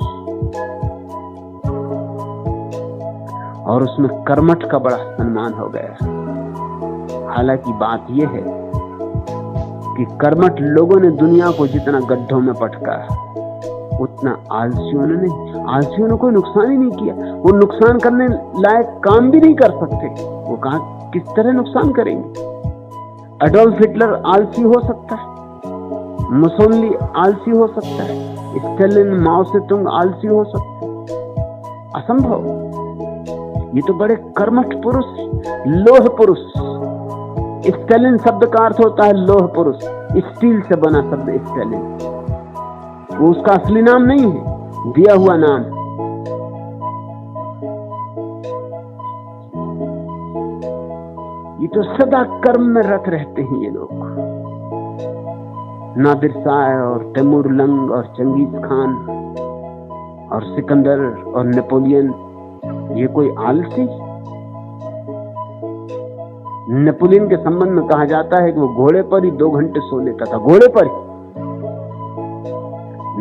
और उसमें कर्मठ का बड़ा सम्मान हो गया। हालांकि बात यह है कि कर्मठ लोगों ने दुनिया को जितना गड्ढों में पटका उतना आलसियों ने नहीं। आलसियों ने कोई नुकसान ही नहीं किया, वो नुकसान करने लायक काम भी नहीं कर सकते। वो कहा किस तरह नुकसान करेंगे? एडोल्फ हिटलर आलसी हो सकता है, मुसोलिनी आलसी हो सकता है, स्टालिन माओ से तुंग आलसी हो सकता है? असंभव। ये तो बड़े कर्मठ पुरुष, लोह पुरुष। स्टालिन शब्द का अर्थ होता है लोह पुरुष, स्टील से बना शब्द स्टालिन। वो उसका असली नाम नहीं है, दिया हुआ नाम। ये तो सदा कर्म में रत रहते हैं ये लोग। नादिर शाह और तैमूर लंग और चंगेज खान और सिकंदर और नेपोलियन, ये कोई आलसी? नेपोलियन के संबंध में कहा जाता है कि वो घोड़े पर ही 2 घंटे सो लेता था, घोड़े पर ही,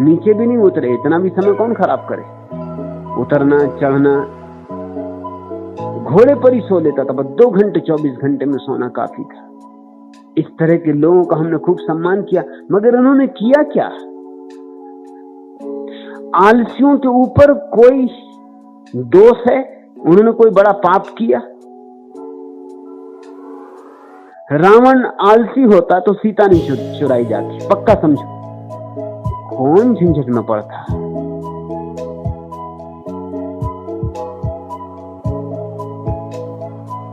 नीचे भी नहीं उतरे। इतना भी समय कौन खराब करे, उतरना चढ़ना, घोड़े पर ही सो लेता था। बस 2 घंटे 24 घंटे में सोना काफी था। इस तरह के लोगों का हमने खूब सम्मान किया, मगर उन्होंने किया क्या? आलसियों के ऊपर कोई दोष है? उन्होंने कोई बड़ा पाप किया? रावण आलसी होता तो सीता नहीं चुराई जाती, पक्का समझो। कौन झंझट में पड़ता?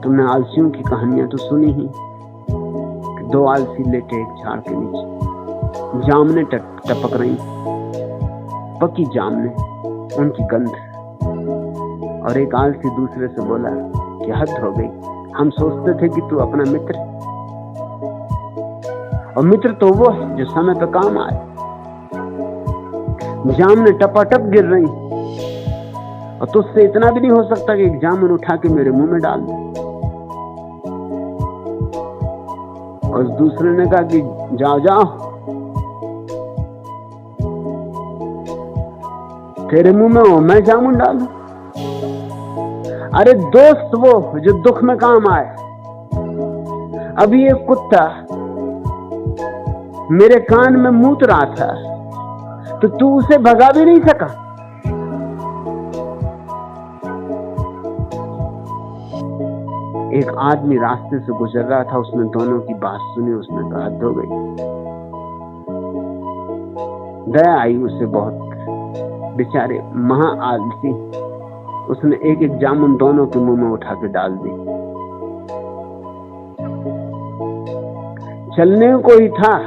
तुमने आलसियों की कहानियां तो सुनी ही कि 2 आलसी लेटे एक झाड़ के नीचे, जामने टपक रही, पकी जामने, उनकी गंध। और एक आलसी दूसरे से बोला कि हद हो गई, हम सोचते थे कि तू अपना मित्र, और मित्र तो वो है जो समय पे काम आए। जामने टपाटप गिर रही, और तुझसे इतना भी नहीं हो सकता कि एक जामुन उठा के मेरे मुंह में डाल दे। और दूसरे ने कहा कि जाओ जाओ, तेरे मुंह में हो मैं जामुन डालूं? अरे दोस्त वो जो दुख में काम आए। अभी एक कुत्ता मेरे कान में मूत रहा था, तो तू उसे भगा भी नहीं सका। एक आदमी रास्ते से गुजर रहा था, उसने दोनों की बात सुनी, उसने कहा हद हो गई। दया आई उसे बहुत, बेचारे महा आलसी। उसने एक एक जामुन दोनों के मुंह में उठा के डाल दी। चलने को ही था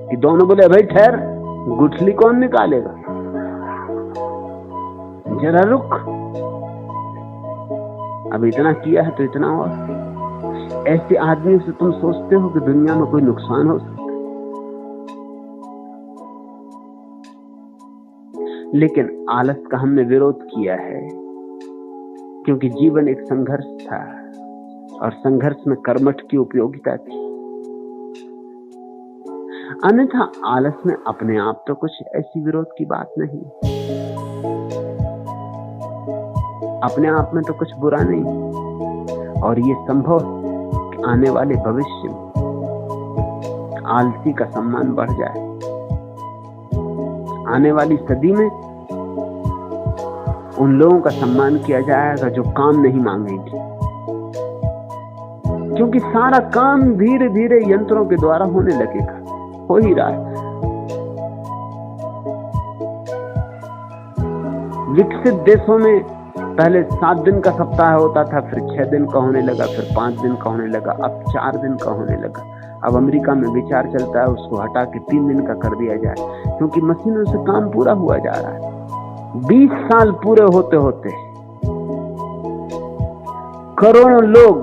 कि दोनों बोले भाई ठहर, गुठली कौन निकालेगा, जरा रुक, अब इतना किया है तो इतना और। ऐसे आदमी से तुम सोचते हो कि दुनिया में कोई नुकसान हो सकता? लेकिन आलस का हमने विरोध किया है, क्योंकि जीवन एक संघर्ष था, और संघर्ष में कर्मठ की उपयोगिता थी। अन्यथा आलस में अपने आप तो कुछ ऐसी विरोध की बात नहीं, अपने आप में तो कुछ बुरा नहीं। और ये संभव कि आने वाले भविष्य में आलसी का सम्मान बढ़ जाए। आने वाली सदी में उन लोगों का सम्मान किया जाएगा जो काम नहीं मांगेंगे, क्योंकि सारा काम धीरे धीरे यंत्रों के द्वारा होने लगेगा, हो ही रहा है। विकसित देशों में पहले 7 दिन का सप्ताह होता था, फिर 6 दिन का होने लगा, फिर 5 दिन का होने लगा, अब 4 दिन का होने लगा। अब अमेरिका में विचार चलता है उसको हटा के 3 दिन का कर दिया जाए, क्योंकि मशीनों से काम पूरा हुआ जा रहा है। 20 साल पूरे होते होते करोड़ों लोग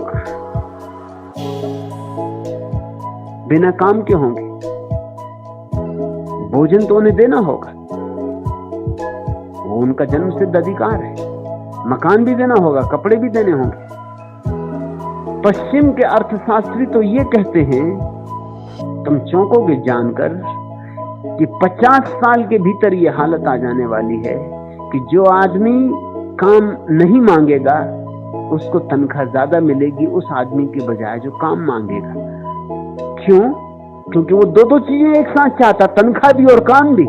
बिना काम के होंगे। भोजन तो उन्हें देना होगा, वो उनका जन्मसिद्ध अधिकार है। मकान भी देना होगा, कपड़े भी देने होंगे। पश्चिम के अर्थशास्त्री तो ये कहते हैं, तुम चौंकोगे जानकर, कि 50 साल के भीतर ये हालत आ जाने वाली है कि जो आदमी काम नहीं मांगेगा उसको तनख्वाह ज्यादा मिलेगी उस आदमी की बजाय जो काम मांगेगा। क्यों? क्योंकि वो दो चीजें एक साथ चाहता, तनख्वाह भी और काम भी।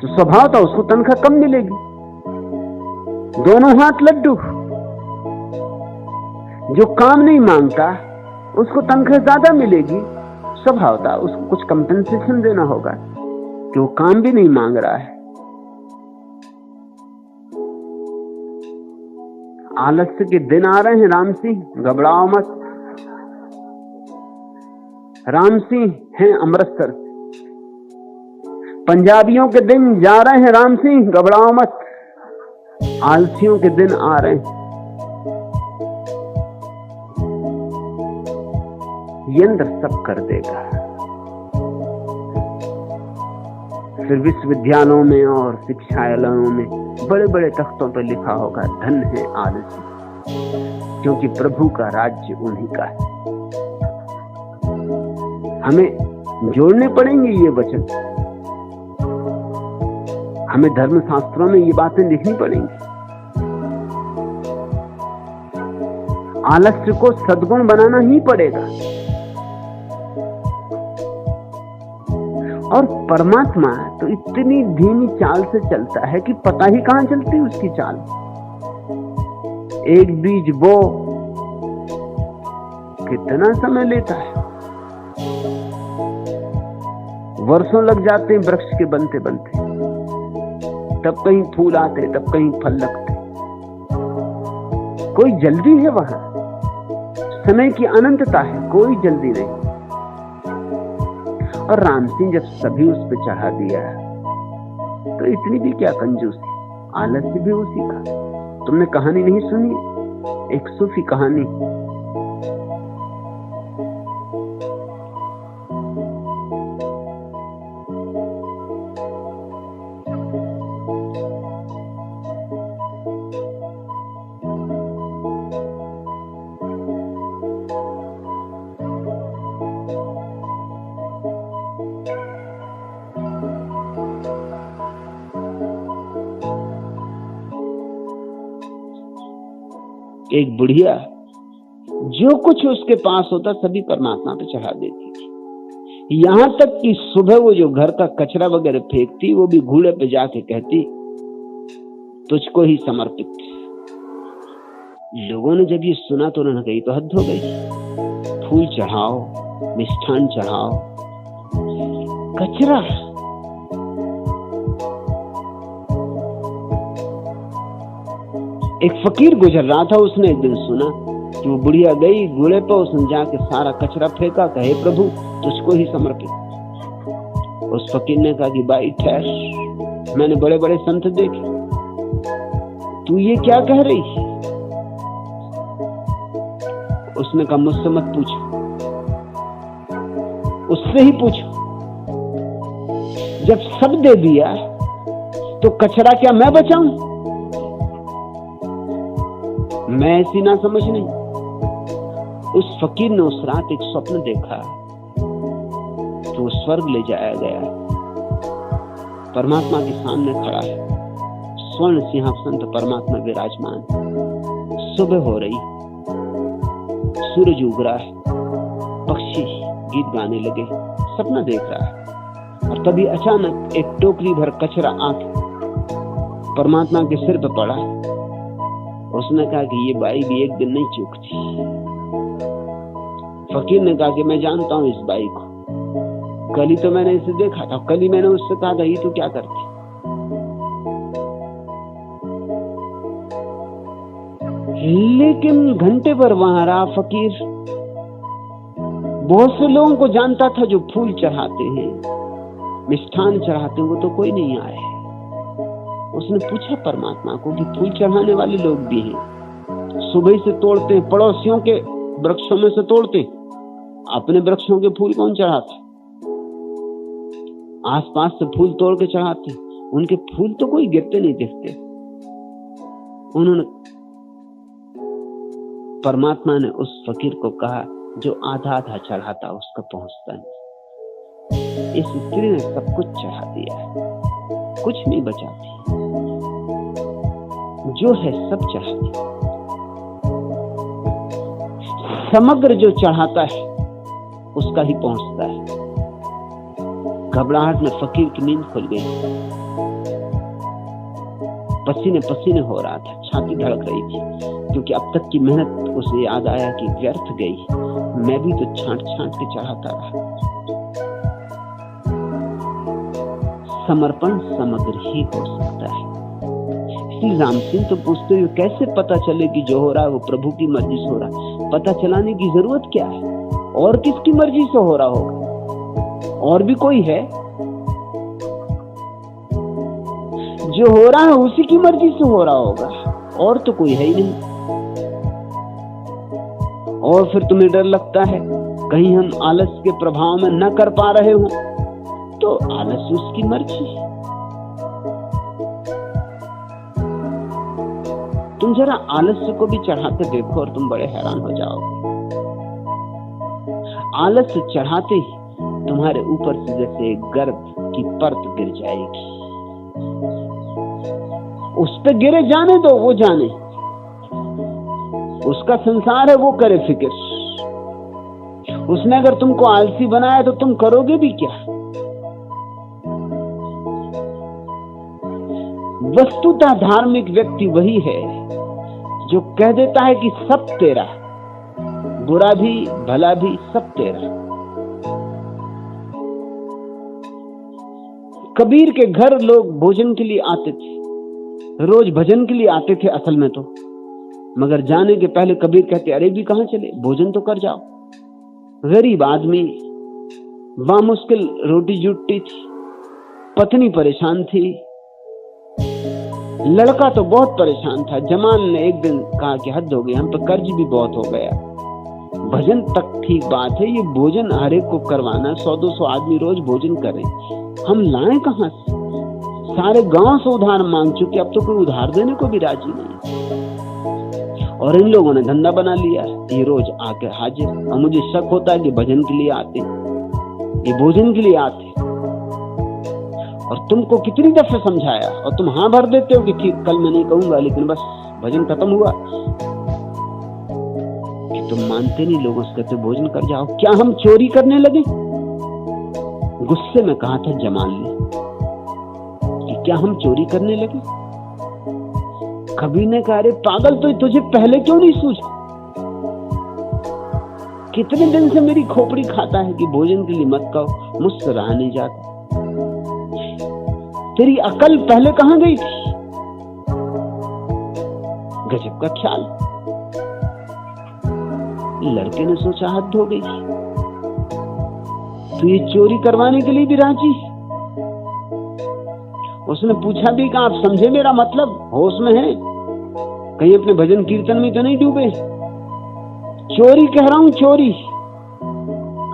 तो स्वभाव था उसको तनख्वाह कम मिलेगी, दोनों हाथ लड्डू। जो काम नहीं मांगता उसको तनख्वाह ज्यादा मिलेगी, स्वभाव था उसको कुछ कंपेंसेशन देना होगा कि वो काम भी नहीं मांग रहा है। आलस्य के दिन आ रहे हैं राम सिंह, घबराओ मत। राम सिंह हैं अमृतसर, पंजाबियों के दिन जा रहे हैं राम सिंह, घबराओ मत। आलसियों के दिन आ रहे हैं। यंत्र सब कर देगा। फिर विश्वविद्यालयों में और शिक्षालयों में बड़े बड़े तख्तों पर लिखा होगा, धन है आलसी, क्योंकि प्रभु का राज्य उन्हीं का है। हमें जोड़ने पड़ेंगे ये वचन, हमें धर्मशास्त्रों में ये बातें लिखनी पड़ेंगी। आलस्य को सद्गुण बनाना ही पड़ेगा। और परमात्मा तो इतनी धीमी चाल से चलता है कि पता ही कहां चलती उसकी चाल। एक बीज बो कितना समय लेता है, वर्षों लग जाते हैं वृक्ष के बनते बनते। तब कहीं फूल आते, तब कहीं फल लगते। कोई जल्दी है वहां, समय की अनंतता है, कोई जल्दी नहीं। और राम सिंह जब सभी उस पर चढ़ा दिया तो इतनी भी क्या कंजूसी, आलस्य भी उसी का। तुमने कहानी नहीं सुनी, एक सूफी कहानी, एक बुढ़िया जो कुछ उसके पास होता सभी परमात्मा पे चढ़ा देती थी। यहां तक कि सुबह वो जो घर का कचरा वगैरह फेंकती, वो भी घूड़े पे जाके कहती तुझको ही समर्पित। लोगों ने जब ये सुना तो उन्होंने कही तो हद हो गई, फूल चढ़ाओ, मिष्ठान चढ़ाओ, कचरा। एक फकीर गुजर रहा था, उसने एक दिन सुना कि वो बुढ़िया गई घोड़े पर, उसने जाके सारा कचरा फेंका, कहे प्रभु तुझको ही समर्पित। उस फकीर ने कहा कि भाई ठहर, मैंने बड़े बड़े संत देखे, तू ये क्या कह रही? उसने कहा मुझसे मत पूछो, उससे ही पूछो। जब सब दे दिया तो कचरा क्या मैं बचाऊं? मैं ऐसी ना समझ नहीं। उस फकीर ने उस रात एक स्वप्न देखा तो वो स्वर्ग ले जाया गया, परमात्मा के सामने खड़ा है, स्वर्ण सिंहासन पर परमात्मा विराजमान। सुबह हो रही, सूरज उग रहा है, पक्षी गीत गाने लगे, सपना देख रहा है। और तभी अचानक एक टोकरी भर कचरा आके परमात्मा के सिर पर पड़ा। उसने कहा कि ये बाई भी एक दिन नहीं चूकती। फकीर ने कहा कि मैं जानता हूं इस बाई को, कल ही तो मैंने इसे देखा था, कल ही मैंने उससे कहा था ये तो क्या करती। लेकिन घंटे भर वहां रहा फकीर। बहुत से लोगों को जानता था जो फूल चढ़ाते हैं, मिष्ठान चढ़ाते हैं, वो तो कोई नहीं आए। उसने पूछा परमात्मा को कि फूल चढ़ाने वाले लोग भी हैं, सुबह से तोड़ते हैं, पड़ोसियों के वृक्षों में से तोड़ते, अपने वृक्षों के फूल कौन चढ़ाते? आसपास से फूल तोड़ के चढ़ाते, उनके फूल तो कोई गिरते नहीं दिखते। उन्होंने, परमात्मा ने उस फकीर को कहा जो आधा आधा चढ़ाता उसका पहुंचता नहीं। इस स्त्री ने सब कुछ चढ़ा दिया है, कुछ नहीं बचाती, जो है सब चढ़ाती। समग्र जो चढ़ाता है उसका ही पहुंचता है। घबराहट में फकीर की नींद खुल गई, पसीने पसीने हो रहा था, छाती धड़क रही थी। क्योंकि अब तक की मेहनत उसे याद आया कि व्यर्थ गई, मैं भी तो छांट छांट के चढ़ाता रहा। समर्पण समग्र ही हो सकता है। श्री राम सिंह तो पूछते हुए कैसे पता चले कि जो हो रहा है वो प्रभु की मर्जी से हो रहा है? पता चलाने की जरूरत क्या है? और किसकी मर्जी से हो रहा होगा? और भी कोई है? जो हो रहा है उसी की मर्जी से हो रहा होगा, और तो कोई है ही नहीं। और फिर तुम्हें डर लगता है कहीं हम आलस के प्रभाव में न कर पा रहे हो, तो आलस उसकी मर्जी। तुम जरा आलस्य को भी चढ़ाते देखो और तुम बड़े हैरान हो जाओगे। आलस्य चढ़ाते ही तुम्हारे ऊपर से जैसे एक गर्भ की परत गिर जाएगी। उस पे गिरे, जाने दो, वो जाने, उसका संसार है, वो करे फिक्र। उसने अगर तुमको आलसी बनाया तो तुम करोगे भी क्या? वस्तुतः धार्मिक व्यक्ति वही है जो कह देता है कि सब तेरा, बुरा भी भला भी सब तेरा। कबीर के घर लोग भोजन के लिए आते थे, रोज भजन के लिए आते थे असल में तो, मगर जाने के पहले कबीर कहते, अरे भी कहां चले, भोजन तो कर जाओ। गरीब आदमी, बामुश्किल रोटी जुटती थी, पत्नी परेशान थी, लड़का तो बहुत परेशान था। जमाल ने एक दिन कहा कि हद हो गई, हम पे कर्ज भी बहुत हो गया। भजन तक ठीक बात है, ये भोजन हर एक को करवाना, 100-200 आदमी रोज भोजन करें, हम लाएं कहां से? सारे गांव से उधार मांग चुके, अब तो कोई उधार देने को भी राजी नहीं। और इन लोगों ने धंधा बना लिया, ये रोज आके हाजिर। और मुझे शक होता है कि भजन के लिए आते, ये भोजन के लिए आते। और तुमको कितनी दफे समझाया और तुम हाँ भर देते हो कि ठीक, कल मैं नहीं कहूंगा, लेकिन बस भजन खत्म हुआ कि तुम मानते नहीं। लोगों से कहते भोजन कर जाओ। क्या हम चोरी करने लगे? गुस्से में कहा था जमाल ने कि क्या हम चोरी करने लगे? कबीर ने कहा, अरे पागल, तो तुझे पहले क्यों नहीं सूझा? कितने दिन से मेरी खोपड़ी खाता है कि भोजन के लिए मत कहो, मुझसे रहा नहीं जाता। तेरी अकल पहले कहां गई थी? गजब का ख्याल। लड़के ने सोचा हद हो गई, तो ये चोरी करवाने के लिए भी राजी? उसने पूछा भी कि आप समझे मेरा मतलब, होश में है, कहीं अपने भजन कीर्तन में तो नहीं डूबे? चोरी कह रहा हूं, चोरी।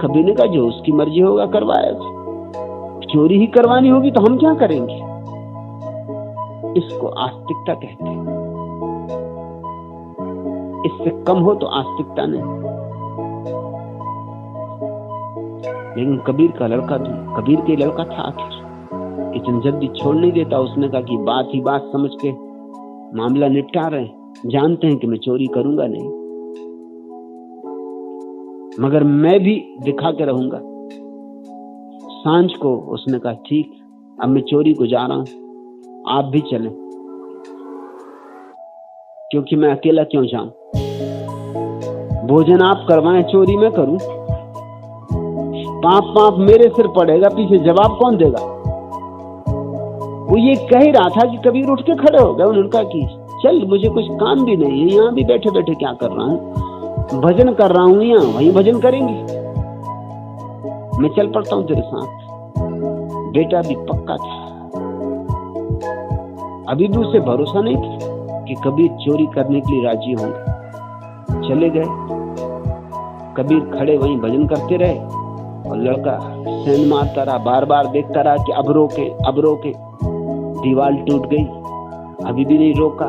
कबीर ने कहा, जो उसकी मर्जी होगा करवाएगा, चोरी ही करवानी होगी तो हम क्या करेंगे? इसको आस्तिकता कहते हैं। इससे कम हो तो आस्तिकता नहीं। लेकिन कबीर का लड़का भी कबीर के लड़का था, आखिर इतनी जल्दी छोड़ नहीं देता। उसने कहा कि बात ही बात समझ के मामला निपटा रहे हैं, जानते हैं कि मैं चोरी करूंगा नहीं, मगर मैं भी दिखा के रहूंगा। सांझ को उसने कहा, ठीक, अब मैं चोरी को जा रहा हूं, आप भी चलें, क्योंकि मैं अकेला क्यों जाऊं? भोजन आप करवाएं, चोरी मैं करूं, पाप पाप मेरे सिर पड़ेगा, पीछे जवाब कौन देगा? वो ये कह ही रहा था कि कबीर उठ के खड़े हो गए। उन्होंने कहा कि चल, मुझे कुछ काम भी नहीं है, यहाँ भी बैठे बैठे क्या कर रहा हूँ, भजन कर रहा हूँ, यहाँ वहीं भजन करेंगे, मैं चल पड़ता हूँ तेरे साथ। बेटा भी पक्का था, अभी भी उसे भरोसा नहीं था कि कबीर चोरी करने के लिए राजी होंगे। चले गए, कबीर खड़े वहीं भजन करते रहे और लड़का सेंध मारता रहा, बार बार देखता रहा कि अब रोके, अब रोके। दीवार टूट गई, अभी भी नहीं रोका।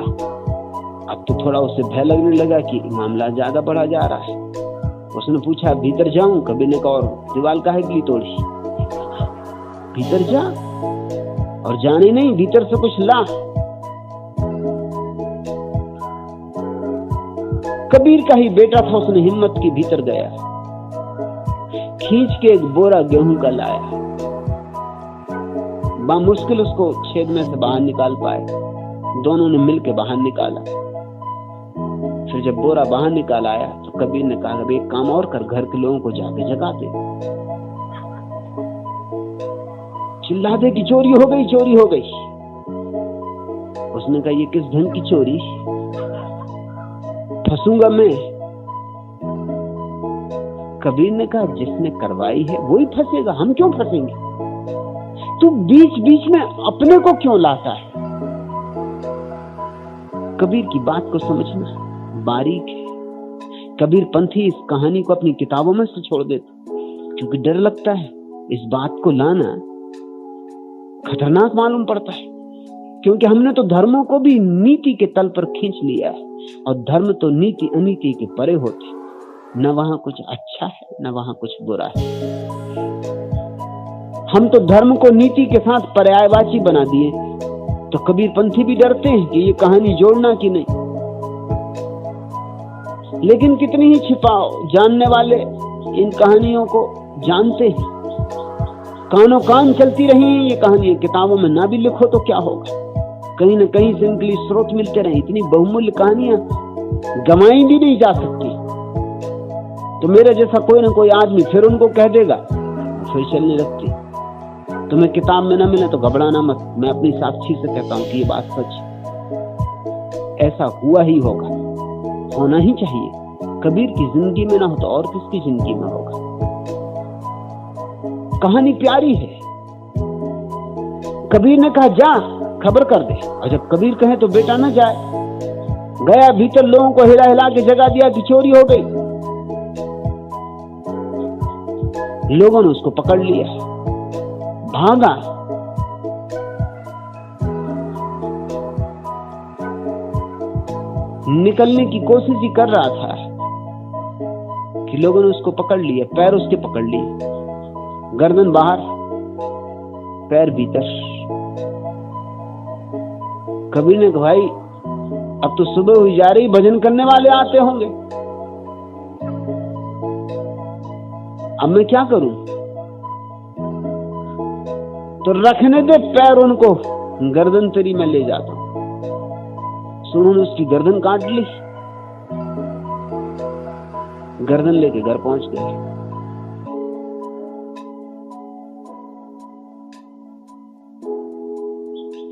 अब तो थोड़ा उसे भय लगने लगा कि मामला ज्यादा बढ़ा जा रहा है। उसने पूछा, भीतर जाऊं? कबीर ने कहा, और दीवार काहे के लिए तोड़ी? भीतर जा, और जाने नहीं, भीतर से कुछ ला। कबीर का ही बेटा था, उसने हिम्मत की, भीतर गया, खींच के एक बोरा गेहूं का लाया। बामुश्किल उसको छेद में से बाहर निकाल पाए, दोनों ने मिलकर बाहर निकाला। फिर जब बोरा बाहर निकाल आया तो कबीर ने कहा, एक काम और कर, घर के लोगों को जाके जगा दे, चिल्ला दे कि चोरी हो गई, चोरी हो गई। उसने कहा, ये किस ढंग की चोरी, फंसूंगा मैं। कबीर ने कहा, जिसने करवाई है वही फंसेगा, हम क्यों फंसेंगे? तू बीच बीच में अपने को क्यों लाता है? कबीर की बात को समझना बारीक है। कबीर पंथी इस कहानी को अपनी किताबों में से छोड़ देता, क्योंकि डर लगता है। इस बात को लाना खतरनाक मालूम पड़ता है, क्योंकि हमने तो धर्मों को भी नीति के तल पर खींच लिया है, और धर्म तो नीति अनीति के परे होते, न वहां कुछ अच्छा है न वहां कुछ बुरा है। हम तो धर्म को नीति के साथ पर्यायवाची बना दिए। तो कबीर पंथी भी डरते हैं कि ये कहानी जोड़ना कि नहीं। लेकिन कितनी ही छिपाओ, जानने वाले इन कहानियों को जानते हैं। कानों कान चलती रही हैं ये कहानियां, किताबों में ना भी लिखो तो क्या होगा, कहीं न कहीं से इनके लिए स्रोत मिलते रहे। इतनी बहुमूल्य कहानियां गंवाई भी नहीं जा सकती। तो मेरे जैसा कोई ना कोई आदमी फिर उनको कह देगा, फिर चलने लगती। तुम्हें किताब में ना मिले तो घबराना मत, मैं अपनी साक्षी से कहता हूं कि ये बात सच है। ऐसा हुआ ही होगा, होना ही चाहिए। कबीर की जिंदगी में ना हो तो और किसकी जिंदगी में होगा। कहानी प्यारी है। कबीर ने कहा, जा खबर कर दे। और जब कबीर कहे तो बेटा ना जाए। गया, भीतर लोगों को हिला हिला के जगा दिया कि चोरी हो गई। लोगों ने उसको पकड़ लिया, भागा। निकलने की कोशिश ही कर रहा था कि लोगों ने उसको पकड़ लिया। पैर उसके पकड़ लिए, गर्दन बाहर, पैर भीतर। कबीर ने कहा, भाई अब तो सुबह हुई जा रही, भजन करने वाले आते होंगे, अब मैं क्या करूं? तो रखने दे पैर उनको, गर्दन तेरी मैं ले जाता हूं। उन्होंने उसकी गर्दन काट ली, गर्दन लेके घर पहुंच गए।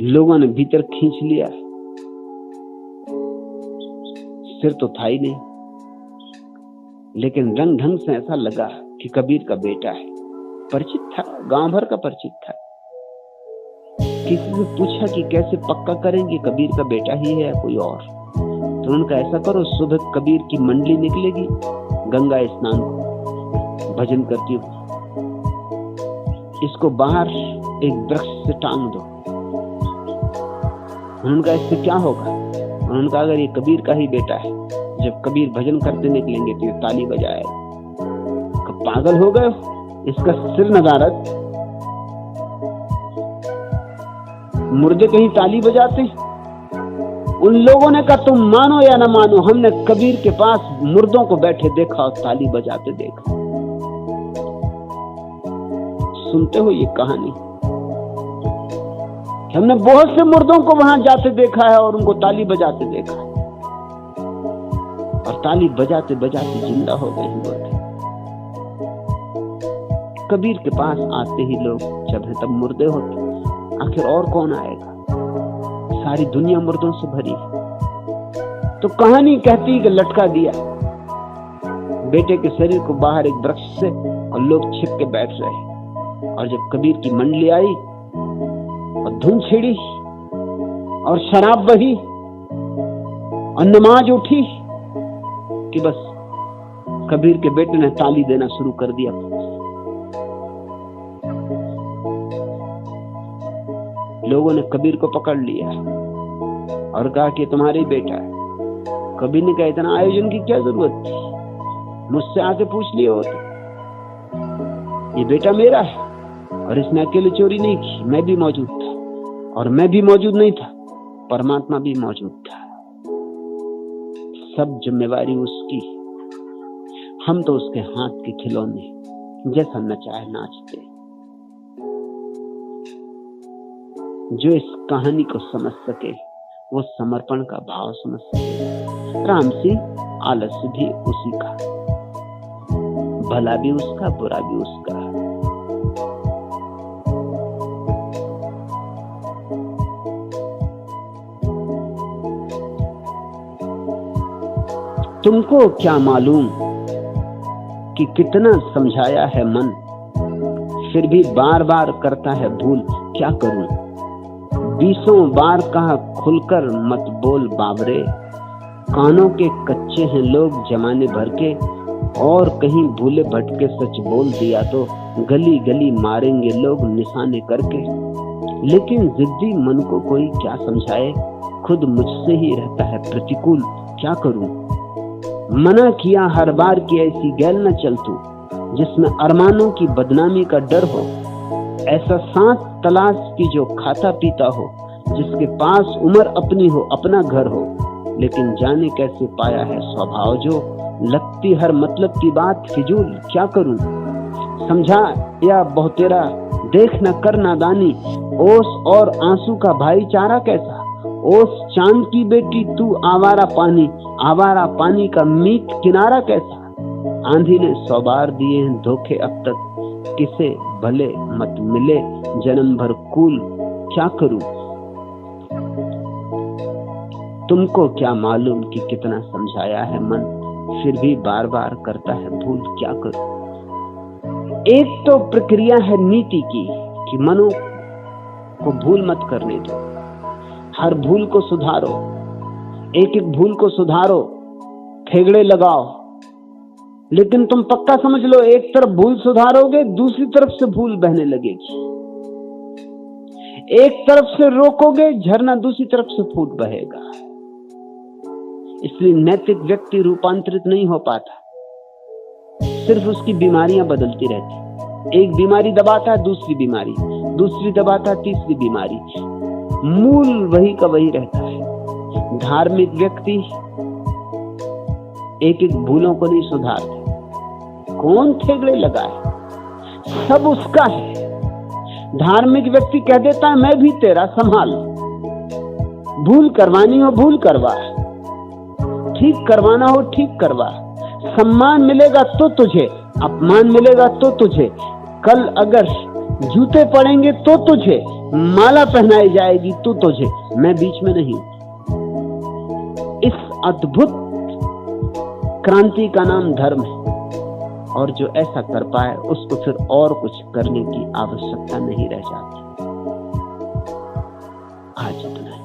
लोगों ने भीतर खींच लिया, सिर तो था ही नहीं, लेकिन रंग ढंग से ऐसा लगा कि कबीर का बेटा है। परिचित था, गांव भर का परिचित था। किसी से पूछा कि कैसे पक्का करेंगे कबीर का बेटा ही है या कोई और? तो उन्होंने कहा, ऐसा करो, सुबह कबीर की मंडली निकलेगी गंगा स्नान को भजन करती हुई, इसको बाहर एक वृक्ष से टांग दो। उन्होंने कहा, इससे क्या होगा? उन्होंने कहा, अगर ये कबीर का ही बेटा है, जब कबीर भजन करते निकलेंगे तो ये ताली बजाएगा। पागल हो गए, इसका सिर नदारत, मुर्दे कहीं ताली बजाते? उन लोगों ने कहा, तुम मानो या ना मानो, हमने कबीर के पास मुर्दों को बैठे देखा और ताली बजाते देखा। सुनते हो ये कहानी? हमने बहुत से मुर्दों को वहां जाते देखा है और उनको ताली बजाते देखा, और ताली बजाते बजाते जिंदा हो गए मुर्दे। कबीर के पास आते ही लोग जब है तब मुर्दे होते, आखिर और कौन आएगा? सारी दुनिया मुर्दों से भरी। तो कहानी कहती कि लटका दिया बेटे के शरीर को बाहर एक वृक्ष से, और लोग छिप के बैठ रहे। और जब कबीर की मंडली आई और धुन छिड़ी और शराब बही और नमाज उठी कि बस कबीर के बेटे ने ताली देना शुरू कर दिया। लोगों ने कबीर को पकड़ लिया और कहा कि तुम्हारे बेटा है। कबीर ने कहा, इतना आयोजन की क्या जरूरत थी, मुझसे आके पूछ लिए होते। ये बेटा मेरा है और इसने अकेले चोरी नहीं की, मैं भी मौजूद था, और मैं भी मौजूद नहीं था, परमात्मा भी मौजूद था। सब जिम्मेवारी उसकी, हम तो उसके हाथ के खिलौने, जैसा नचाहे नाचते। जो इस कहानी को समझ सके वो समर्पण का भाव समझ सके। राम सिंह आलस्य भी उसी का, भला भी उसका बुरा भी उसका। तुमको क्या मालूम कि कितना समझाया है मन, फिर भी बार बार करता है भूल, क्या करूं? 20 बार कहा खुलकर मत बोल बाबरे, कानों के कच्चे हैं लोग जमाने भर के, और कहीं भूले भटके सच बोल दिया तो गली गली मारेंगे लोग निशाने करके। लेकिन जिद्दी मन को कोई क्या समझाए, खुद मुझसे ही रहता है प्रतिकूल, क्या करूं? मना किया हर बार की ऐसी गैल न चल तू, जिसमें अरमानों की बदनामी का डर हो, ऐसा सांस तलाश की जो खाता पीता हो, जिसके पास उम्र अपनी हो अपना घर हो, लेकिन जाने कैसे पाया है स्वभाव जो, लगती हर मतलब की बात फिजूल, क्या करूं? समझा या बहुतेरा देख न कर नादानी, ओस और आंसू का भाईचारा कैसा, ओस चांद की बेटी तू आवारा पानी का मीठ किनारा कैसा। आंधी ने 100 बार दिए हैं धोखे अब तक, किसे भले मत मिले जन्म भर कूल, क्या करूं? तुमको क्या मालूम कि कितना समझाया है मन, फिर भी बार बार करता है भूल, क्या करूं? एक तो प्रक्रिया है नीति की कि मनो को भूल मत करने दो, हर भूल को सुधारो, एक एक भूल को सुधारो, ठेगड़े लगाओ। लेकिन तुम पक्का समझ लो, एक तरफ भूल सुधारोगे दूसरी तरफ से भूल बहने लगेगी, एक तरफ से रोकोगे झरना दूसरी तरफ से फूट बहेगा। इसलिए नैतिक व्यक्ति रूपांतरित नहीं हो पाता, सिर्फ उसकी बीमारियां बदलती रहती। एक बीमारी दबाता है दूसरी बीमारी, दूसरी दबाता है तीसरी बीमारी, मूल वही का वही रहता है। धार्मिक व्यक्ति एक एक भूलों को नहीं सुधारता, कौन ठेगड़े लगाए, सब उसका है। धार्मिक व्यक्ति कह देता है मैं भी तेरा, संभाल, भूल करवानी हो भूल करवा, ठीक करवाना हो ठीक करवा, सम्मान मिलेगा तो तुझे, अपमान मिलेगा तो तुझे, कल अगर जूते पड़ेंगे तो तुझे, माला पहनाई जाएगी तो तुझे, मैं बीच में नहीं। इस अद्भुत क्रांति का नाम धर्म है, और जो ऐसा कर पाए उसको फिर और कुछ करने की आवश्यकता नहीं रह जाती। आज इतना।